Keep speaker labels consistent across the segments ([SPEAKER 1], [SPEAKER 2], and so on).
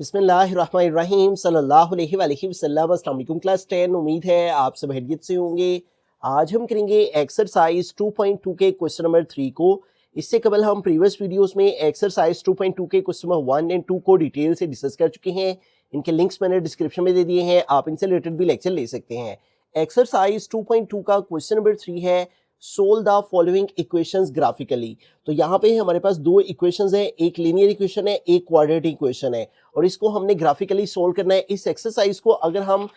[SPEAKER 1] बिस्मिल्लाहिर्रहमानिर्रहीम सल्लल्लाहु अलैहि वसल्लम। अस्सलाम वालेकुम क्लास 10। उम्मीद है आप सब खैरियत से होंगे। आज हम करेंगे एक्सरसाइज 2.2 के क्वेश्चन नंबर 3 को। इससे कबल हम प्रीवियस वीडियोस में एक्सरसाइज 2.2 के क्वेश्चन नंबर 1 एंड 2 को डिटेल से डिस्कस कर चुके हैं। इनके लिंक्स मैंने डिस्क्रिप्शन में दे दिए हैं, आप इनसे रिलेटेड भी लेक्चर ले सकते हैं। एक्सरसाइज 2.2 का क्वेश्चन नंबर 3 है solve the following equations graphically. तो यहाँ पे हमारे पास दो इक्वेशंस हैं, एक लीनियर इक्वेशन है, एक क्वाड्रेटिक इक्वेशन है, और इसको हमने ग्राफिकली सोल्व करना है। इस एक्सरसाइज को अगर हम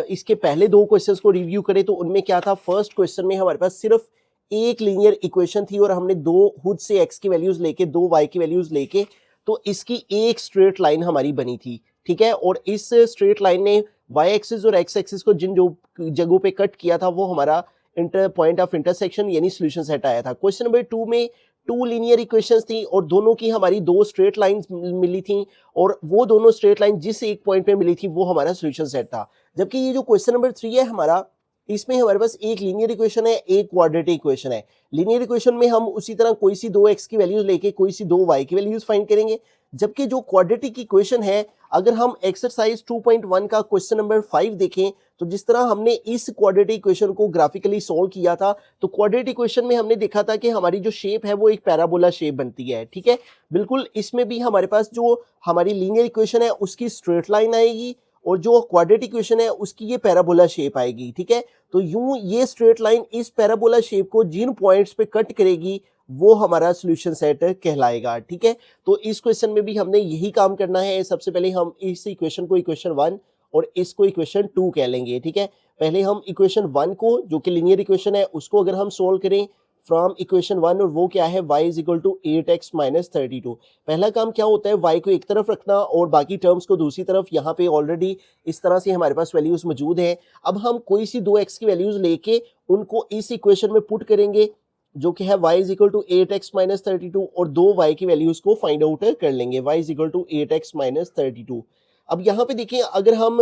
[SPEAKER 1] इसके पहले दो क्वेश्चंस को रिव्यू करें तो उनमें क्या था, फर्स्ट क्वेश्चन में हमारे पास सिर्फ एक लीनियर इक्वेशन थी और हमने दो खुद से एक्स की वैल्यूज लेके दो वाई की वैल्यूज लेके तो इसकी एक स्ट्रेट लाइन हमारी बनी थी, ठीक है। और इस स्ट्रेट लाइन ने वाई एक्सिस और एक्स एक्सिस को जिन जो जगहों पे कट किया था वो हमारा पॉइंट ऑफ इंटरसेक्शन यानी सॉल्यूशन सेट आया था। क्वेश्चन नंबर 2 में टू लीनियर इक्वेशंस थी और दोनों की हमारी दो स्ट्रेट लाइंस मिली थी और वो दोनों स्ट्रेट लाइन जिस एक पॉइंट पे मिली थी वो हमारा सॉल्यूशन सेट था। जबकि ये जो क्वेश्चन नंबर 3 है हमारा, इसमें हमारे पास एक लीनियर इक्वेशन है, एक क्वाड्रेटिक इक्वेशन है। लीनियर इक्वेशन में हम उसी तरह कोई सी दो एक्स की वैल्यूज लेके कोई सी दो वाई की वैल्यूज फाइंड करेंगे, जबकि जो क्वाड्रेटिक इक्वेशन है, अगर हम एक्सरसाइज 2.1 का क्वेश्चन नंबर 5 देखें तो जिस तरह हमने इस क्वाड्रेटिक इक्वेशन को ग्राफिकली सॉल्व किया था तो क्वाड्रेटिक इक्वेशन में हमने देखा था कि हमारी जो शेप है वो एक पैराबोला शेप बनती है, ठीक है। बिल्कुल इसमें भी हमारे पास जो हमारी लीनियर इक्वेशन है उसकी स्ट्रेट लाइन आएगी और जो क्वाड्रेटिक इक्वेशन है उसकी ये पैराबोला शेप आएगी, ठीक है। तो यूं ये स्ट्रेट लाइन इस पैराबोला शेप को जिन पॉइंट्स पे कट करेगी वो हमारा सॉल्यूशन सेट कहलाएगा, ठीक है। तो इस क्वेश्चन में भी हमने यही काम करना है। सबसे पहले हम इस इक्वेशन को इक्वेशन 1 और इसको इक्वेशन 2 कह लेंगे, ठीक है। पहले हम इक्वेशन 1 को, जो कि लीनियर इक्वेशन है, उसको अगर हम सोल्व करें फ्रॉम इक्वेशन 1, और वो क्या है, y is equal to 8x minus 32। पहला काम क्या होता है, y को एक तरफ रखना और बाकी टर्म्स को दूसरी तरफ। यहाँ पे ऑलरेडी इस तरह से हमारे पास वैल्यूज मौजूद है। अब हम कोई सी दो x की वैल्यूज लेके उनको इस इक्वेशन में पुट करेंगे, जो कि है y is equal to 8x minus 32, और दो y की वैल्यूज को फाइंड आउट कर लेंगे, y is equal to 8x minus 32। अब यहाँ पे देखिए, अगर हम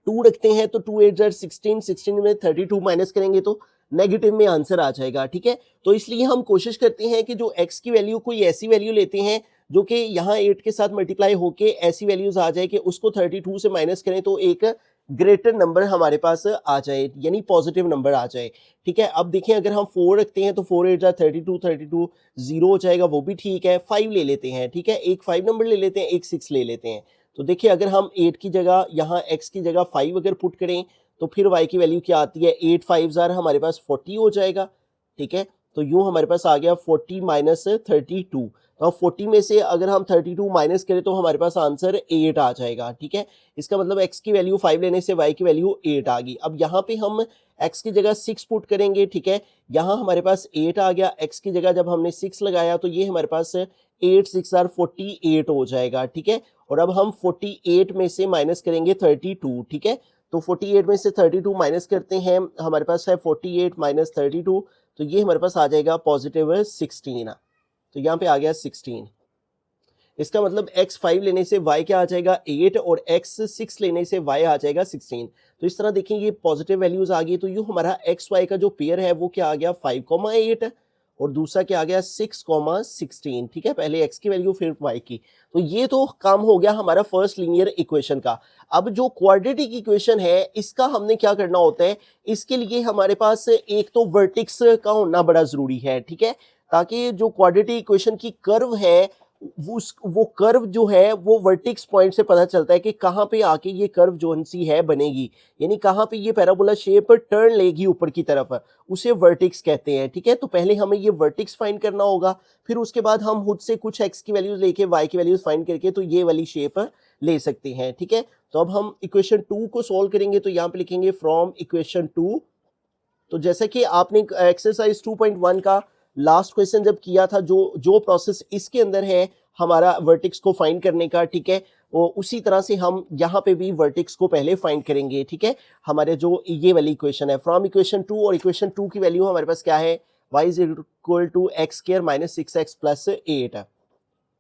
[SPEAKER 1] 2 रखते हैं तो 2 8 16, 16 में 32 माइनस करेंगे तो नेगेटिव में आंसर आ जाएगा, ठीक है। तो इसलिए हम कोशिश करते हैं कि जो x की वैल्यू कोई ऐसी वैल्यू लेते हैं जो कि यहाँ 8 के साथ मल्टीप्लाई होके ऐसी वैल्यूज आ जाए कि उसको 32 से माइनस करें तो एक ग्रेटर नंबर हमारे पास आ जाए, यानी पॉजिटिव नंबर आ जाए, ठीक है। अब देखिए, अगर हम 4 रखते हैं तो 4 8 32, 32 0 हो जाएगा, वो भी ठीक है। 5 ले लेते हैं, ठीक है, एक 5 नंबर ले लेते हैं, एक 6 ले लेते हैं। तो देखिए, अगर हम 8 की जगह यहाँ x की जगह 5 अगर पुट करें तो फिर y की वैल्यू क्या आती है, 8 5 हमारे पास 40 हो जाएगा, ठीक है। तो यूं हमारे पास आ गया 40 माइनस 32। तो 40 में से अगर हम 32 माइनस करें तो हमारे पास आंसर 8 आ जाएगा, ठीक है। इसका मतलब x की वैल्यू 5 लेने से y की वैल्यू 8 आ गई। अब यहाँ पे हम x की जगह 6 पुट करेंगे, ठीक है। यहाँ हमारे पास 8 आ गया, x की जगह जब हमने 6 लगाया तो ये हमारे पास 8 6 48 हो जाएगा, ठीक है। और अब हम 48 में से माइनस करेंगे 32, ठीक है। तो 48 में से 32 माइनस करते हैं, हमारे पास है 48 माइनस 32, तो ये हमारे पास आ जाएगा पॉजिटिव 16। तो यहाँ पे आ गया 16। इसका मतलब x 5 लेने से y क्या आ जाएगा, 8, और x 6 लेने से y आ जाएगा 16। तो इस तरह देखें, ये पॉजिटिव वैल्यूज आ गई। तो यूँ हमारा x y का जो पेयर है वो क्या आ गया, 5,8, और दूसरा क्या आ गया 6,16, ठीक है। पहले x की वैल्यू फिर y की। तो ये तो काम हो गया हमारा फर्स्ट लीनियर इक्वेशन का। अब जो क्वाड्रेटिक इक्वेशन है इसका हमने क्या करना होता है, इसके लिए हमारे पास एक तो वर्टेक्स का होना बड़ा जरूरी है, ठीक है, ताकि जो क्वाड्रेटिक इक्वेशन की कर्व है वो कर्व जो है वो वर्टेक्स पॉइंट से पता चलता है कि कहाँ पे आके ये कर्व जो सी है बनेगी, यानी कहाँ पे ये पैराबोला शेप टर्न लेगी ऊपर की तरफ, उसे वर्टेक्स कहते हैं, ठीक है। तो पहले हमें ये वर्टेक्स फाइंड करना होगा, फिर उसके बाद हम खुद से कुछ x की वैल्यूज लेके y की वैल्यूज फाइंड करके तो ये वाली शेप ले सकते हैं, ठीक है। तो अब हम इक्वेशन 2 को सोल्व करेंगे, तो यहाँ पे लिखेंगे फ्रॉम इक्वेशन 2। तो जैसा कि आपने एक्सरसाइज 2.1 का लास्ट क्वेश्चन जब किया था, जो प्रोसेस इसके अंदर है हमारा वर्टेक्स को फाइंड करने का, ठीक है, वो उसी तरह से हम यहाँ पे भी वर्टेक्स को पहले फाइंड करेंगे, ठीक है। हमारे जो ये वाली इक्वेशन है फ्रॉम इक्वेशन 2, और इक्वेशन 2 की वैल्यू हमारे पास क्या है, y is equal to x square minus 6x plus 8,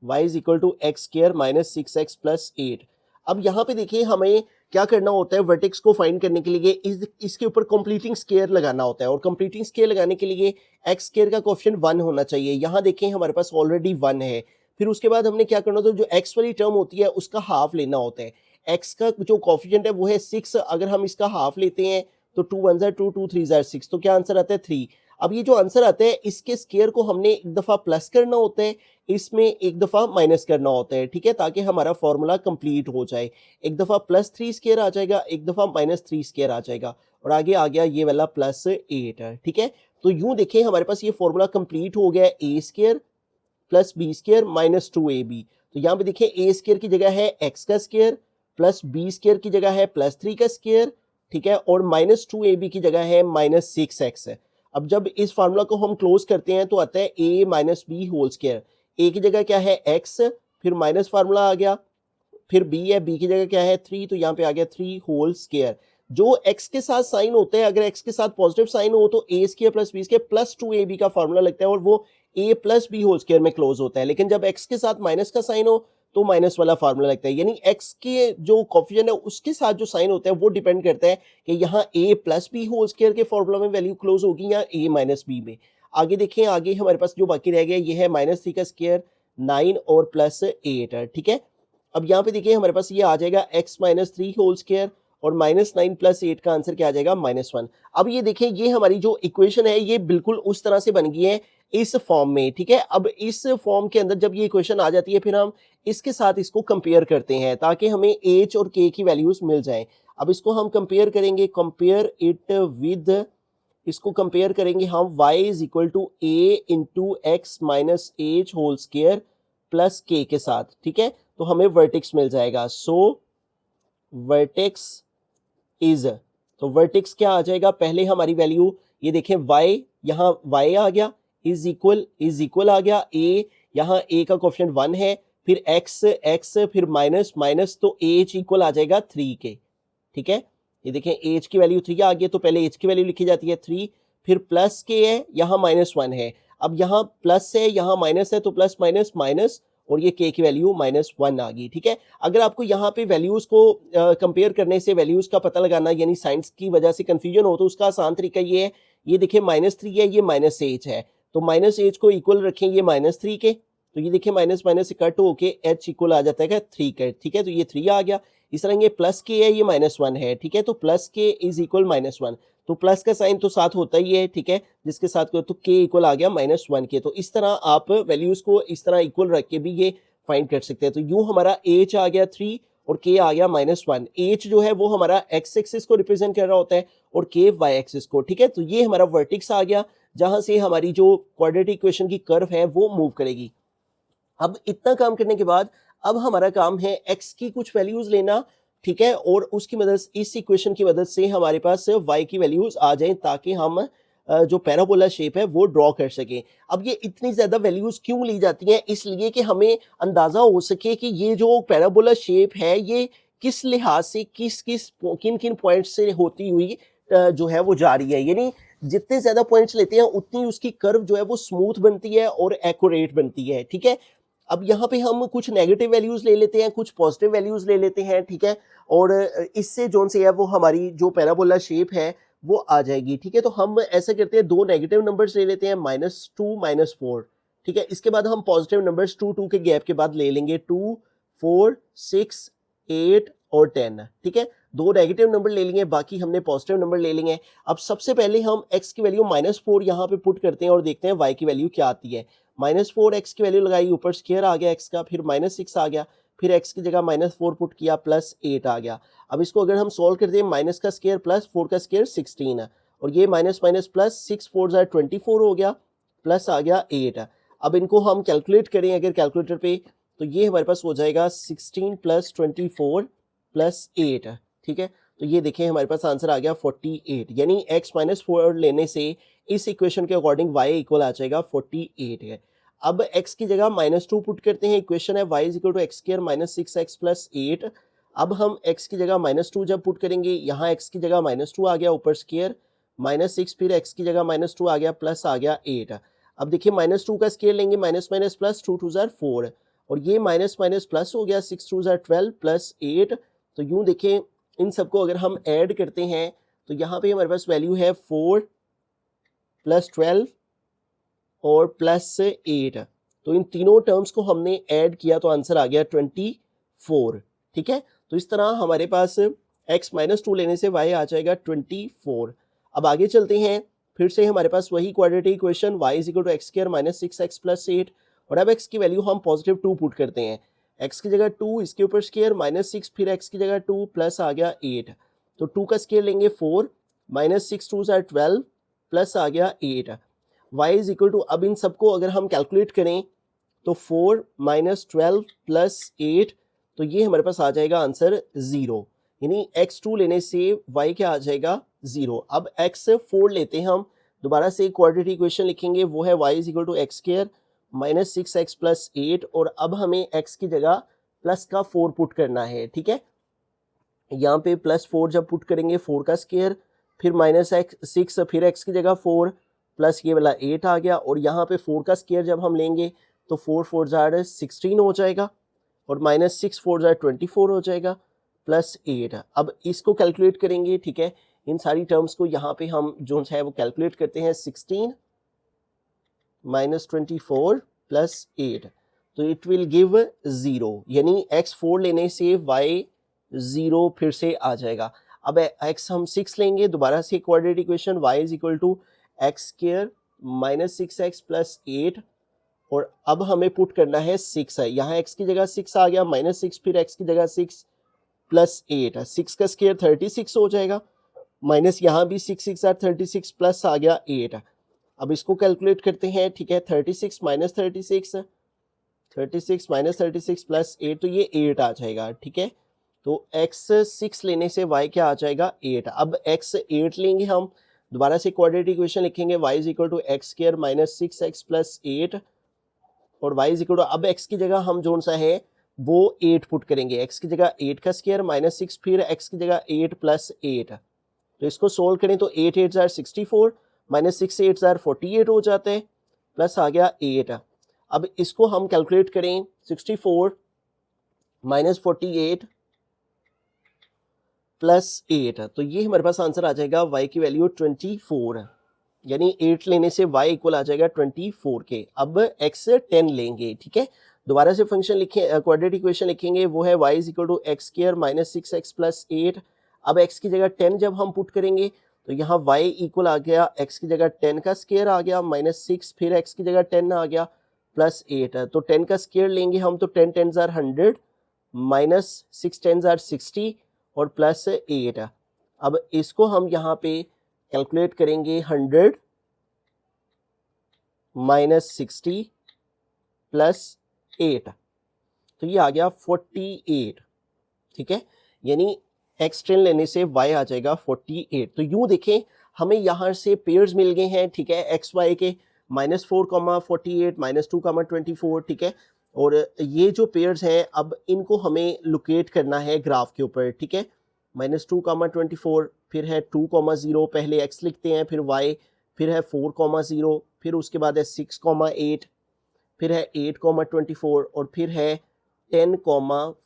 [SPEAKER 1] y is equal to x square minus 6x plus 8। अब यहाँ पे देखिए, हमें क्या करना होता है, वर्टेक्स को फाइंड करने के लिए इसके ऊपर कंप्लीटिंग स्क्वायर लगाना होता है, और कंप्लीटिंग स्क्वायर लगाने के लिए एक्स स्क्वायर का कोएफिशिएंट 1 होना चाहिए। यहाँ देखें हमारे पास ऑलरेडी 1 है, फिर उसके बाद हमने क्या करना होता है, जो एक्स वाली टर्म होती है उसका हाफ लेना होता है। एक्स का जो कॉफिशिएंट है वो है 6, अगर हम इसका हाफ लेते हैं तो 2 1 ज़ा 2, 2 3 ज़ा 6, तो क्या आंसर आता है 3। अब ये जो आंसर आता है इसके स्क्वायर को हमने एक दफ़ा प्लस करना होता है, इसमें एक दफ़ा माइनस करना होता है, ठीक है, ताकि हमारा फॉर्मूला कंप्लीट हो जाए। एक दफ़ा +3 स्क्वायर आ जाएगा, एक दफ़ा -3 स्क्वायर आ जाएगा, और आगे आ गया ये वाला +8, ठीक है। तो यूं देखें हमारे पास ये फॉर्मूला कंप्लीट हो गया है, a square plus b square minus 2ab। तो यहाँ पे देखिए ए स्क्वायर की जगह है एक्स का स्क्वायर, प्लस बी स्क्वायर की जगह है +3 का स्क्वायर, ठीक है, और -2ab की जगह है -6x। अब जब इस फार्मूला को हम क्लोज करते हैं तो आता है a minus b whole square. A की जगह क्या है x, फिर माइनस फार्मूला आ गया, फिर b है, b की जगह क्या है 3, तो यहाँ पे आ गया 3 होल स्क्वायर। जो x के साथ साइन होते हैं, अगर x के साथ पॉजिटिव साइन हो तो a square plus b square plus 2ab का फॉर्मूला लगता है और वो a plus B whole square में क्लोज होता है। लेकिन जब x के साथ माइनस का साइन हो तो माइनस वाला फार्मूला लगता है, यानी x के जो कॉफिशिएंट है उसके साथ जो साइन होता है वो डिपेंड करता है कि यहाँ a plus B whole square के फॉर्मूला में वैल्यू क्लोज होगी या a माइनस बी में। आगे देखें, आगे हमारे पास जो बाकी रह गया ये है -3 का स्क्वायर 9 और +8, ठीक है। अब यहाँ पे देखिए हमारे पास ये आ जाएगा x माइनस 3 होल स्क्वायर और -9 + 8 का आंसर क्या आ जाएगा -1। अब ये देखें ये हमारी जो इक्वेशन है ये बिल्कुल उस तरह से बन गई है इस फॉर्म में, ठीक है। अब इस फॉर्म के अंदर जब ये इक्वेशन आ जाती है फिर हम इसके साथ इसको कंपेयर करते हैं ताकि हमें h और k की वैल्यूज मिल जाए। अब इसको हम कंपेयर करेंगे, कंपेयर इट विद, इसको कंपेयर करेंगे हम y is equal to a into x minus H whole square plus k के साथ, ठीक है, तो हमें वर्टेक्स मिल जाएगा। सो वर्टेक्स इज, तो वर्टेक्स क्या आ जाएगा, पहले हमारी वैल्यू ये देखें y, यहाँ y आ गया, इज इक्वल आ गया a, यहाँ a का कोएफिशिएंट 1 है, फिर x फिर माइनस माइनस, तो h इक्वल आ जाएगा 3 के, ठीक है। ये देखें h की वैल्यू 3 आ गई, तो पहले h की वैल्यू लिखी जाती है 3, फिर प्लस k है, यहाँ -1 है। अब यहाँ प्लस है, यहाँ माइनस है, तो प्लस माइनस माइनस, और ये k की वैल्यू -1 आ गई, ठीक है। अगर आपको यहाँ पे वैल्यूज को कंपेयर करने से वैल्यूज का पता लगाना यानी साइंस की वजह से कंफ्यूजन हो तो उसका आसान तरीका ये है, ये देखिए -3 है, ये -h है, तो -h को इक्वल रखें ये -3 के, तो ये देखिए माइनस माइनस से कट होके h इक्वल आ जाता है 3 के, ठीक है, तो ये 3 आ गया। इस तरह ये प्लस के है, ये -1 है, ठीक है, तो प्लस के इज इक्वल -1, तो प्लस का साइन तो साथ होता ही है, ठीक है, जिसके साथ तो के इक्वल आ गया -1 के। तो इस तरह आप वैल्यूज को इस तरह इक्वल रख के भी ये फाइंड कर सकते हैं। तो यूं हमारा h आ गया 3 और k आ गया -1। h जो है वो हमारा x एक्सिस को रिप्रेजेंट कर रहा होता है और k y एक्सिस को, ठीक है। तो ये हमारा वर्टेक्स आ गया जहां से हमारी जो क्वाड्रेटिक इक्वेशन की कर्व है वो मूव करेगी। अब इतना काम करने के बाद अब हमारा काम है x की कुछ वैल्यूज लेना, ठीक है, और उसकी मदद, इस इक्वेशन की मदद से हमारे पास y की वैल्यूज आ जाएं ताकि हम जो पैराबोला शेप है वो ड्रॉ कर सकें। अब ये इतनी ज्यादा वैल्यूज क्यों ली जाती हैं, इसलिए कि हमें अंदाजा हो सके कि ये जो पैराबोला शेप है ये किस लिहाज से किन किन पॉइंट से होती हुई जो है वो जा रही है, यानी जितने ज्यादा पॉइंट्स लेते हैं उतनी उसकी कर्व जो है वो स्मूथ बनती है और एक्यूरेट बनती है, ठीक है। अब यहाँ पे हम कुछ नेगेटिव वैल्यूज ले लेते हैं, कुछ पॉजिटिव वैल्यूज ले लेते हैं, ठीक है, और इससे जोन से है वो हमारी जो पैराबोला शेप है वो आ जाएगी, ठीक है। तो हम ऐसा करते हैं, दो नेगेटिव नंबर्स ले लेते हैं, -2 -4, ठीक है। इसके बाद हम पॉजिटिव नंबर्स 2 2 के गैप के बाद ले लेंगे 2 4 6 8 और 10, ठीक है। दो नेगेटिव नंबर ले लेंगे, बाकी हमने पॉजिटिव नंबर ले लेंगे। अब सबसे पहले हम x की वैल्यू -4 यहाँ पे पुट करते हैं और देखते हैं y की वैल्यू क्या आती है। -4 x की वैल्यू लगाई, ऊपर स्क्वायर आ गया x का, फिर -6 आ गया, फिर x की जगह -4 पुट किया, +8 आ गया। अब इसको अगर हम सॉल्व करते हैं, माइनस का स्क्वायर प्लस 4 का स्क्वायर 16 है, और ये माइनस माइनस प्लस 6 4 24 हो गया, प्लस आ गया 8। अब इनको हम कैलकुलेट करें अगर कैलकुलेटर पे, तो ये हमारे पास हो जाएगा 16 + 24 + 8, ठीक है। तो ये देखें हमारे पास आंसर आ गया 48, यानी x -4 लेने से इस इक्वेशन के अकॉर्डिंग y इक्वल आ जाएगा 48 है। अब x की जगह -2 पुट करते हैं, इक्वेशन है y = x² - 6x + 8। अब हम x की जगह -2 जब पुट करेंगे, यहाँ x की जगह -2 आ गया, ऊपर स्क्वायर -6, फिर x की जगह -2 आ गया, प्लस आ गया 8। अब देखिए -2 का स्क्वायर लेंगे, माइनस माइनस प्लस 2 2 4, और ये माइनस माइनस प्लस हो गया, 6 2 12 + 8। तो यूं देखें इन सबको अगर हम ऐड करते हैं तो यहाँ पे हमारे पास वैल्यू है 4 + 12 और +8। तो इन तीनों टर्म्स को हमने ऐड किया तो आंसर आ गया 24, ठीक है। तो इस तरह हमारे पास x माइनस 2 लेने से y आ जाएगा 24। अब आगे चलते हैं, फिर से हमारे पास वही quadratic equation y is equal to x square minus 6x plus 8, और अब x की वैल्यू हम पॉजिटिव 2 पुट करते हैं, x की जगह 2, इसके ऊपर स्क्वायर माइनस 6, फिर x की जगह 2 प्लस आ गया 8, तो 2 का स्क्वायर लेंगे 4, माइनस 6 2 आर 12 प्लस आ गया 8, y इज इक्वल टू, अब इन सबको अगर हम कैलकुलेट करें तो 4 माइनस 12 प्लस 8, तो ये हमारे पास आ जाएगा आंसर 0, यानी x2 लेने से y क्या आ जाएगा 0। अब x4 लेते हैं हम, दोबारा से क्वाड्रेटिक इक्वेशन लिखेंगे, वो है y is equal to x square minus 6x plus 8, और अब हमें x की जगह प्लस का 4 पुट करना है, ठीक है। यहाँ पे प्लस 4 जब पुट करेंगे 4 का स्क्वायर, फिर माइनस 6, फिर x की जगह 4 प्लस ये वाला 8 आ गया, और यहाँ पे 4 का स्क्वायर जब हम लेंगे तो 4 4 जार 16 हो जाएगा, और माइनस 6 4 जार 24 हो जाएगा, प्लस 8। अब इसको कैलकुलेट करेंगे, ठीक है, इन सारी टर्म्स को यहाँ पे हम जो है वो कैलकुलेट करते हैं, 16 माइनस 24 प्लस 8, तो इट विल गिव 0, यानी x4 लेने से y 0 फिर से आ जाएगा। अब x हम 6 लेंगे, दोबारा से quadratic equation y is equal to x square minus 6x plus 8, और अब हमें पुट करना है 6 है, यहाँ x की जगह 6 आ गया, माइनस 6, फिर x की जगह 6 प्लस 8, 6 का स्क्वायर 36 हो जाएगा, माइनस यहाँ भी 6 6 आर 36 प्लस आ गया 8। अब इसको कैलकुलेट करते हैं, ठीक है, 36 माइनस 36 माइनस 36 प्लस 8, तो ये 8 आ जाएगा, ठीक है। तो x 6 लेने से y क्या आ जाएगा 8। अब x 8 लेंगे हम, दोबारा से क्वाड्रेटिक इक्वेशन लिखेंगे, y is equal to x square minus 6x plus 8, और y इज इक्वल टू, अब x की जगह हम जो सा है वो 8 पुट करेंगे, x की जगह 8 का स्क्वायर माइनस 6, फिर x की जगह 8 प्लस 8, तो इसको सोल्व करें तो 8 8 जार 64, माइनस 6 8 जार 48 हो जाते हैं, प्लस आ गया 8। अब इसको हम कैलकुलेट करें, 64 माइनस 48 प्लस 8, तो ये हमारे पास आंसर आ जाएगा y की वैल्यू 24, यानी 8 लेने से y इक्वल आ जाएगा 24 के। अब x 10 लेंगे, ठीक है, दोबारा से फंक्शन लिखें, क्वाड्रेटिक इक्वेशन लिखेंगे, वो है y is equal to x square minus 6x plus 8। अब x की जगह 10 जब हम पुट करेंगे तो यहाँ y इक्वल आ गया, x की जगह 10 का स्क्वायर आ गया माइनस 6, फिर x की जगह 10 आ गया प्लस 8, तो 10 का स्क्वायर लेंगे हम तो 10 10 जार 100, माइनस 6 10 जार 60, और प्लस 8। अब इसको हम यहाँ पे कैलकुलेट करेंगे, 100 माइनस 60 प्लस 8, तो ये आ गया 48, ठीक है, यानी x10 लेने से y आ जाएगा 48। तो यूं देखें, हमें यहाँ से पेयर्स मिल गए हैं, ठीक है, एक्स वाई के, -4, 48, -2, 24, ठीक है, और ये जो पेयर्स हैं अब इनको हमें लोकेट करना है ग्राफ के ऊपर, ठीक है, -2, 24, फिर है 2, 0, पहले x लिखते हैं, फिर y, फिर है 4, 0, फिर उसके बाद है 6, 8, फिर है 8, 24, और फिर है 10,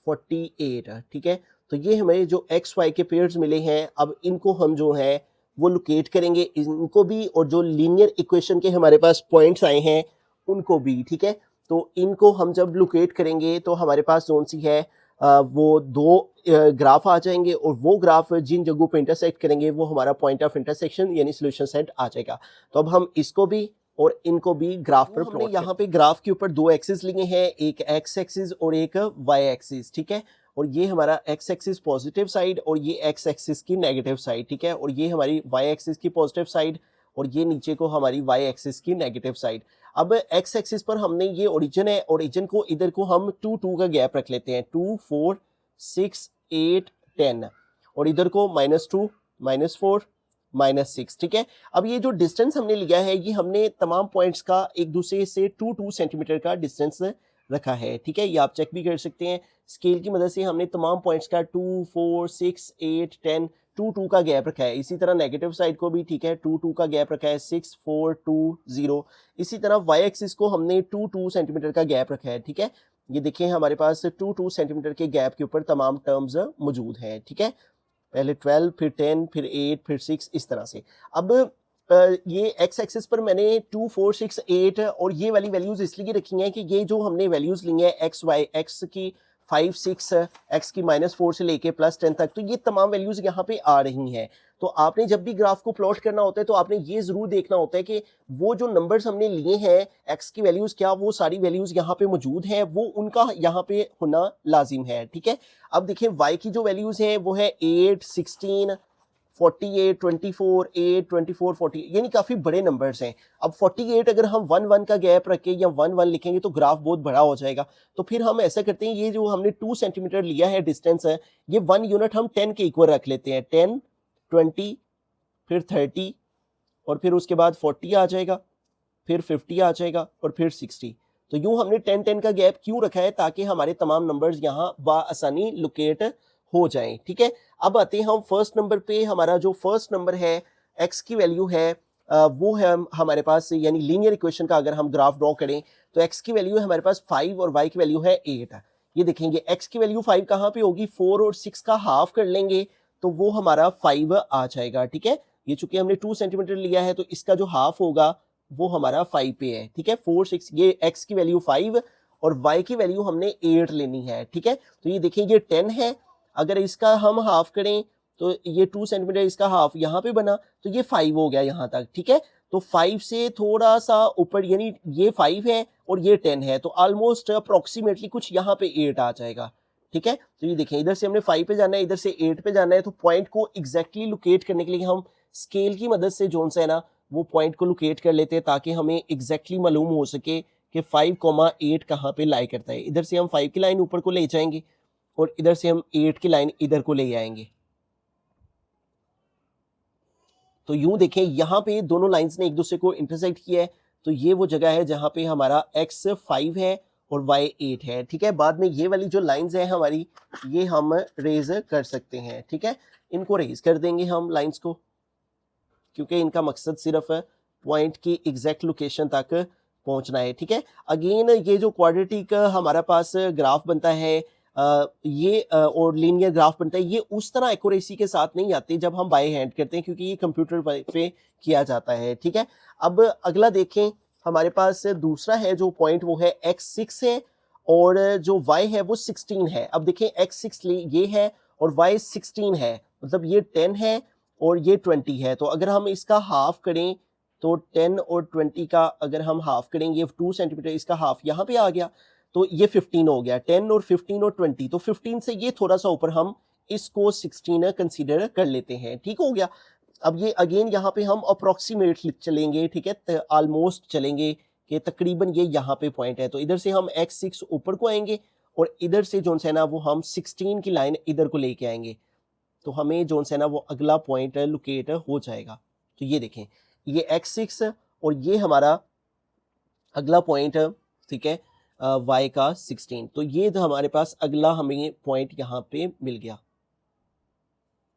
[SPEAKER 1] 48, ठीक है। तो ये हमें जो एक्स वाई के पेयर्स मिले हैं, अब इनको हम जो है वो लोकेट करेंगे, इनको भी, और जो लीनियर इक्वेशन के हमारे पास पॉइंट्स आए हैं उनको भी, ठीक है। तो इनको हम जब लोकेट करेंगे तो हमारे पास कौन सी है, वो दो ग्राफ आ जाएंगे, और वो ग्राफ जिन जगहों पे इंटरसेक्ट करेंगे वो हमारा पॉइंट ऑफ इंटरसेक्शन यानी सोल्यूशन सेट आ जाएगा। तो अब हम इसको भी और इनको भी ग्राफ पर हमने यहाँ पे ग्राफ के ऊपर दो एक्सिस लिए हैं, एक एक्स एक्सिस और एक वाई एक्सिस, ठीक है, और ये हमारा एक्स एक्सिस पॉजिटिव साइड और ये एक्स एक्सिस की नेगेटिव साइड, ठीक है, और ये हमारी वाई एक्सिस की पॉजिटिव साइड और ये नीचे को हमारी वाई एक्सिस की नेगेटिव साइड। अब एक्स एक्सिस पर हमने ये ओरिजिन है, ओरिजिन को इधर को हम 2 2 का गैप रख लेते हैं, 2 4 6 8 10, और इधर को -2 -4 -6, ठीक है। अब ये जो डिस्टेंस हमने लिया है ये हमने तमाम पॉइंट्स का एक दूसरे से 2 2 सेंटीमीटर का डिस्टेंस रखा है, ठीक है, ये आप चेक भी कर सकते हैं, स्केल की मदद से हमने तमाम पॉइंट्स का 2 4 6 8 10 2 2 का गैप रखा है। इसी तरह नेगेटिव साइड को भी, ठीक है, 2 2 का गैप रखा है, 6 4 2 0। इसी तरह वाई एक्सिस को हमने 2 2 सेंटीमीटर का गैप रखा है, ठीक है, ये देखिए हमारे पास 2 2 सेंटीमीटर के गैप के ऊपर तमाम टर्म्स मौजूद हैं, ठीक है, पहले 12 फिर 10 फिर 8 फिर 6, इस तरह से। अब ये एक्स एक्सिस पर मैंने 2, 4, 6, 8 और ये वाली वैल्यूज इसलिए रखी हैं कि ये जो हमने वैल्यूज ली हैं एक्स वाई, एक्स की 5, 6, एक्स की -4 से लेके +10 तक, तो ये तमाम वैल्यूज यहाँ पे आ रही हैं। तो आपने जब भी ग्राफ को प्लॉट करना होता है तो आपने ये जरूर देखना होता है कि वो जो नंबर्स हमने लिए हैं एक्स की वैल्यूज, क्या वो सारी वैल्यूज यहाँ पे मौजूद हैं, वो उनका यहाँ पे होना लाजिम है। ठीक है, अब देखिए वाई की जो वैल्यूज हैं वो है 8, 16, 48, 24, 8, 24, 40, यानी काफ़ी बड़े नंबर्स हैं। अब 48 अगर हम 1, 1 का गैप रखें या 1, 1 लिखेंगे तो ग्राफ बहुत बड़ा हो जाएगा। तो फिर हम ऐसा करते हैं, ये जो हमने 2 सेंटीमीटर लिया है डिस्टेंस है, ये 1 यूनिट हम 10 के इक्वल रख लेते हैं। 10, 20, फिर 30 और फिर उसके बाद 40 आ जाएगा, फिर 50 आ जाएगा और फिर 60। तो यूँ हमने 10, 10 का गैप क्यों रखा है? ताकि हमारे तमाम नंबर्स यहाँ बआसानी लोकेट हो जाएं। ठीक है, अब आते हैं हम फर्स्ट नंबर पे। हमारा जो फर्स्ट नंबर है एक्स की वैल्यू है वो है हमारे पास, यानी लीनियर इक्वेशन का अगर हम ग्राफ ड्रॉ करें तो एक्स की वैल्यू है हमारे पास 5 और वाई की वैल्यू है 8। ये देखेंगे एक्स की वैल्यू 5 कहाँ पे होगी? 4 और 6 का हाफ कर लेंगे तो वो हमारा 5 आ जाएगा। ठीक है, ये चूंकि हमने 2 सेंटीमीटर लिया है तो इसका जो हाफ होगा वो हमारा 5 पे है। ठीक है, 4, 6, ये एक्स की वैल्यू 5 और वाई की वैल्यू हमने 8 लेनी है। ठीक है, तो ये देखिए ये 10 है, अगर इसका हम हाफ करें तो ये 2 सेंटीमीटर, इसका हाफ यहाँ पे बना तो ये 5 हो गया यहाँ तक। ठीक है, तो 5 से थोड़ा सा ऊपर, यानी ये 5 है और ये 10 है, तो ऑलमोस्ट अप्रोक्सीमेटली कुछ यहाँ पे 8 आ जाएगा। ठीक है, तो ये देखें इधर से हमने 5 पे जाना है, इधर से 8 पे जाना है, तो पॉइंट को एग्जैक्टली लोकेट करने के लिए हम स्केल की मदद से जो है ना वो पॉइंट को लोकेट कर लेते हैं ताकि हमें एग्जैक्टली मालूम हो सके कि 5,8 कहाँ पे लाई करता है। इधर से हम 5 की लाइन ऊपर को ले जाएंगे और इधर से हम 8 की लाइन इधर को ले आएंगे। तो यूं देखें यहां पे दोनों लाइंस ने एक दूसरे को इंटरसेक्ट किया है, तो ये वो जगह है जहां पे हमारा x 5 है और y 8 है। ठीक है, बाद में ये वाली जो लाइंस है हमारी, ये हम रेज कर सकते हैं। ठीक है, इनको रेज कर देंगे हम लाइंस को, क्योंकि इनका मकसद सिर्फ पॉइंट की एग्जैक्ट लोकेशन तक पहुंचना है। ठीक है, अगेन ये जो क्वाड्रेटिक हमारा पास ग्राफ बनता है ये और लीनियर ग्राफ बनता है, ये उस तरह एक्यूरेसी के साथ नहीं आते जब हम बाय हैंड करते हैं, क्योंकि ये कंप्यूटर पे किया जाता है। ठीक है, अब अगला देखें, हमारे पास दूसरा है जो पॉइंट वो है x6 है और जो y है वो 16 है। अब देखें x6 ये है और y 16 है, मतलब ये 10 है और ये 20 है। तो अगर हम इसका हाफ करें तो 10 और 20 का अगर हम हाफ करें, ये 2 सेंटीमीटर, इसका हाफ यहाँ पे आ गया तो ये 15 हो गया। 10 और 15 और 20, तो 15 से ये थोड़ा सा ऊपर हम इसको 16 कंसीडर कर लेते हैं। ठीक हो गया, अब ये अगेन यहाँ पे हम अप्रोक्सीमेट चलेंगे। ठीक है, ऑलमोस्ट चलेंगे कि तकरीबन ये यहाँ पे पॉइंट है, तो इधर से हम x6 ऊपर को आएंगे और इधर से जो है ना वो हम 16 की लाइन इधर को लेके आएंगे, तो हमें जो है ना वो अगला पॉइंट लोकेट हो जाएगा। तो ये देखें ये x6 और ये हमारा अगला पॉइंट, ठीक है, y का 16, तो ये तो हमारे पास अगला हमें पॉइंट यहाँ पे मिल गया।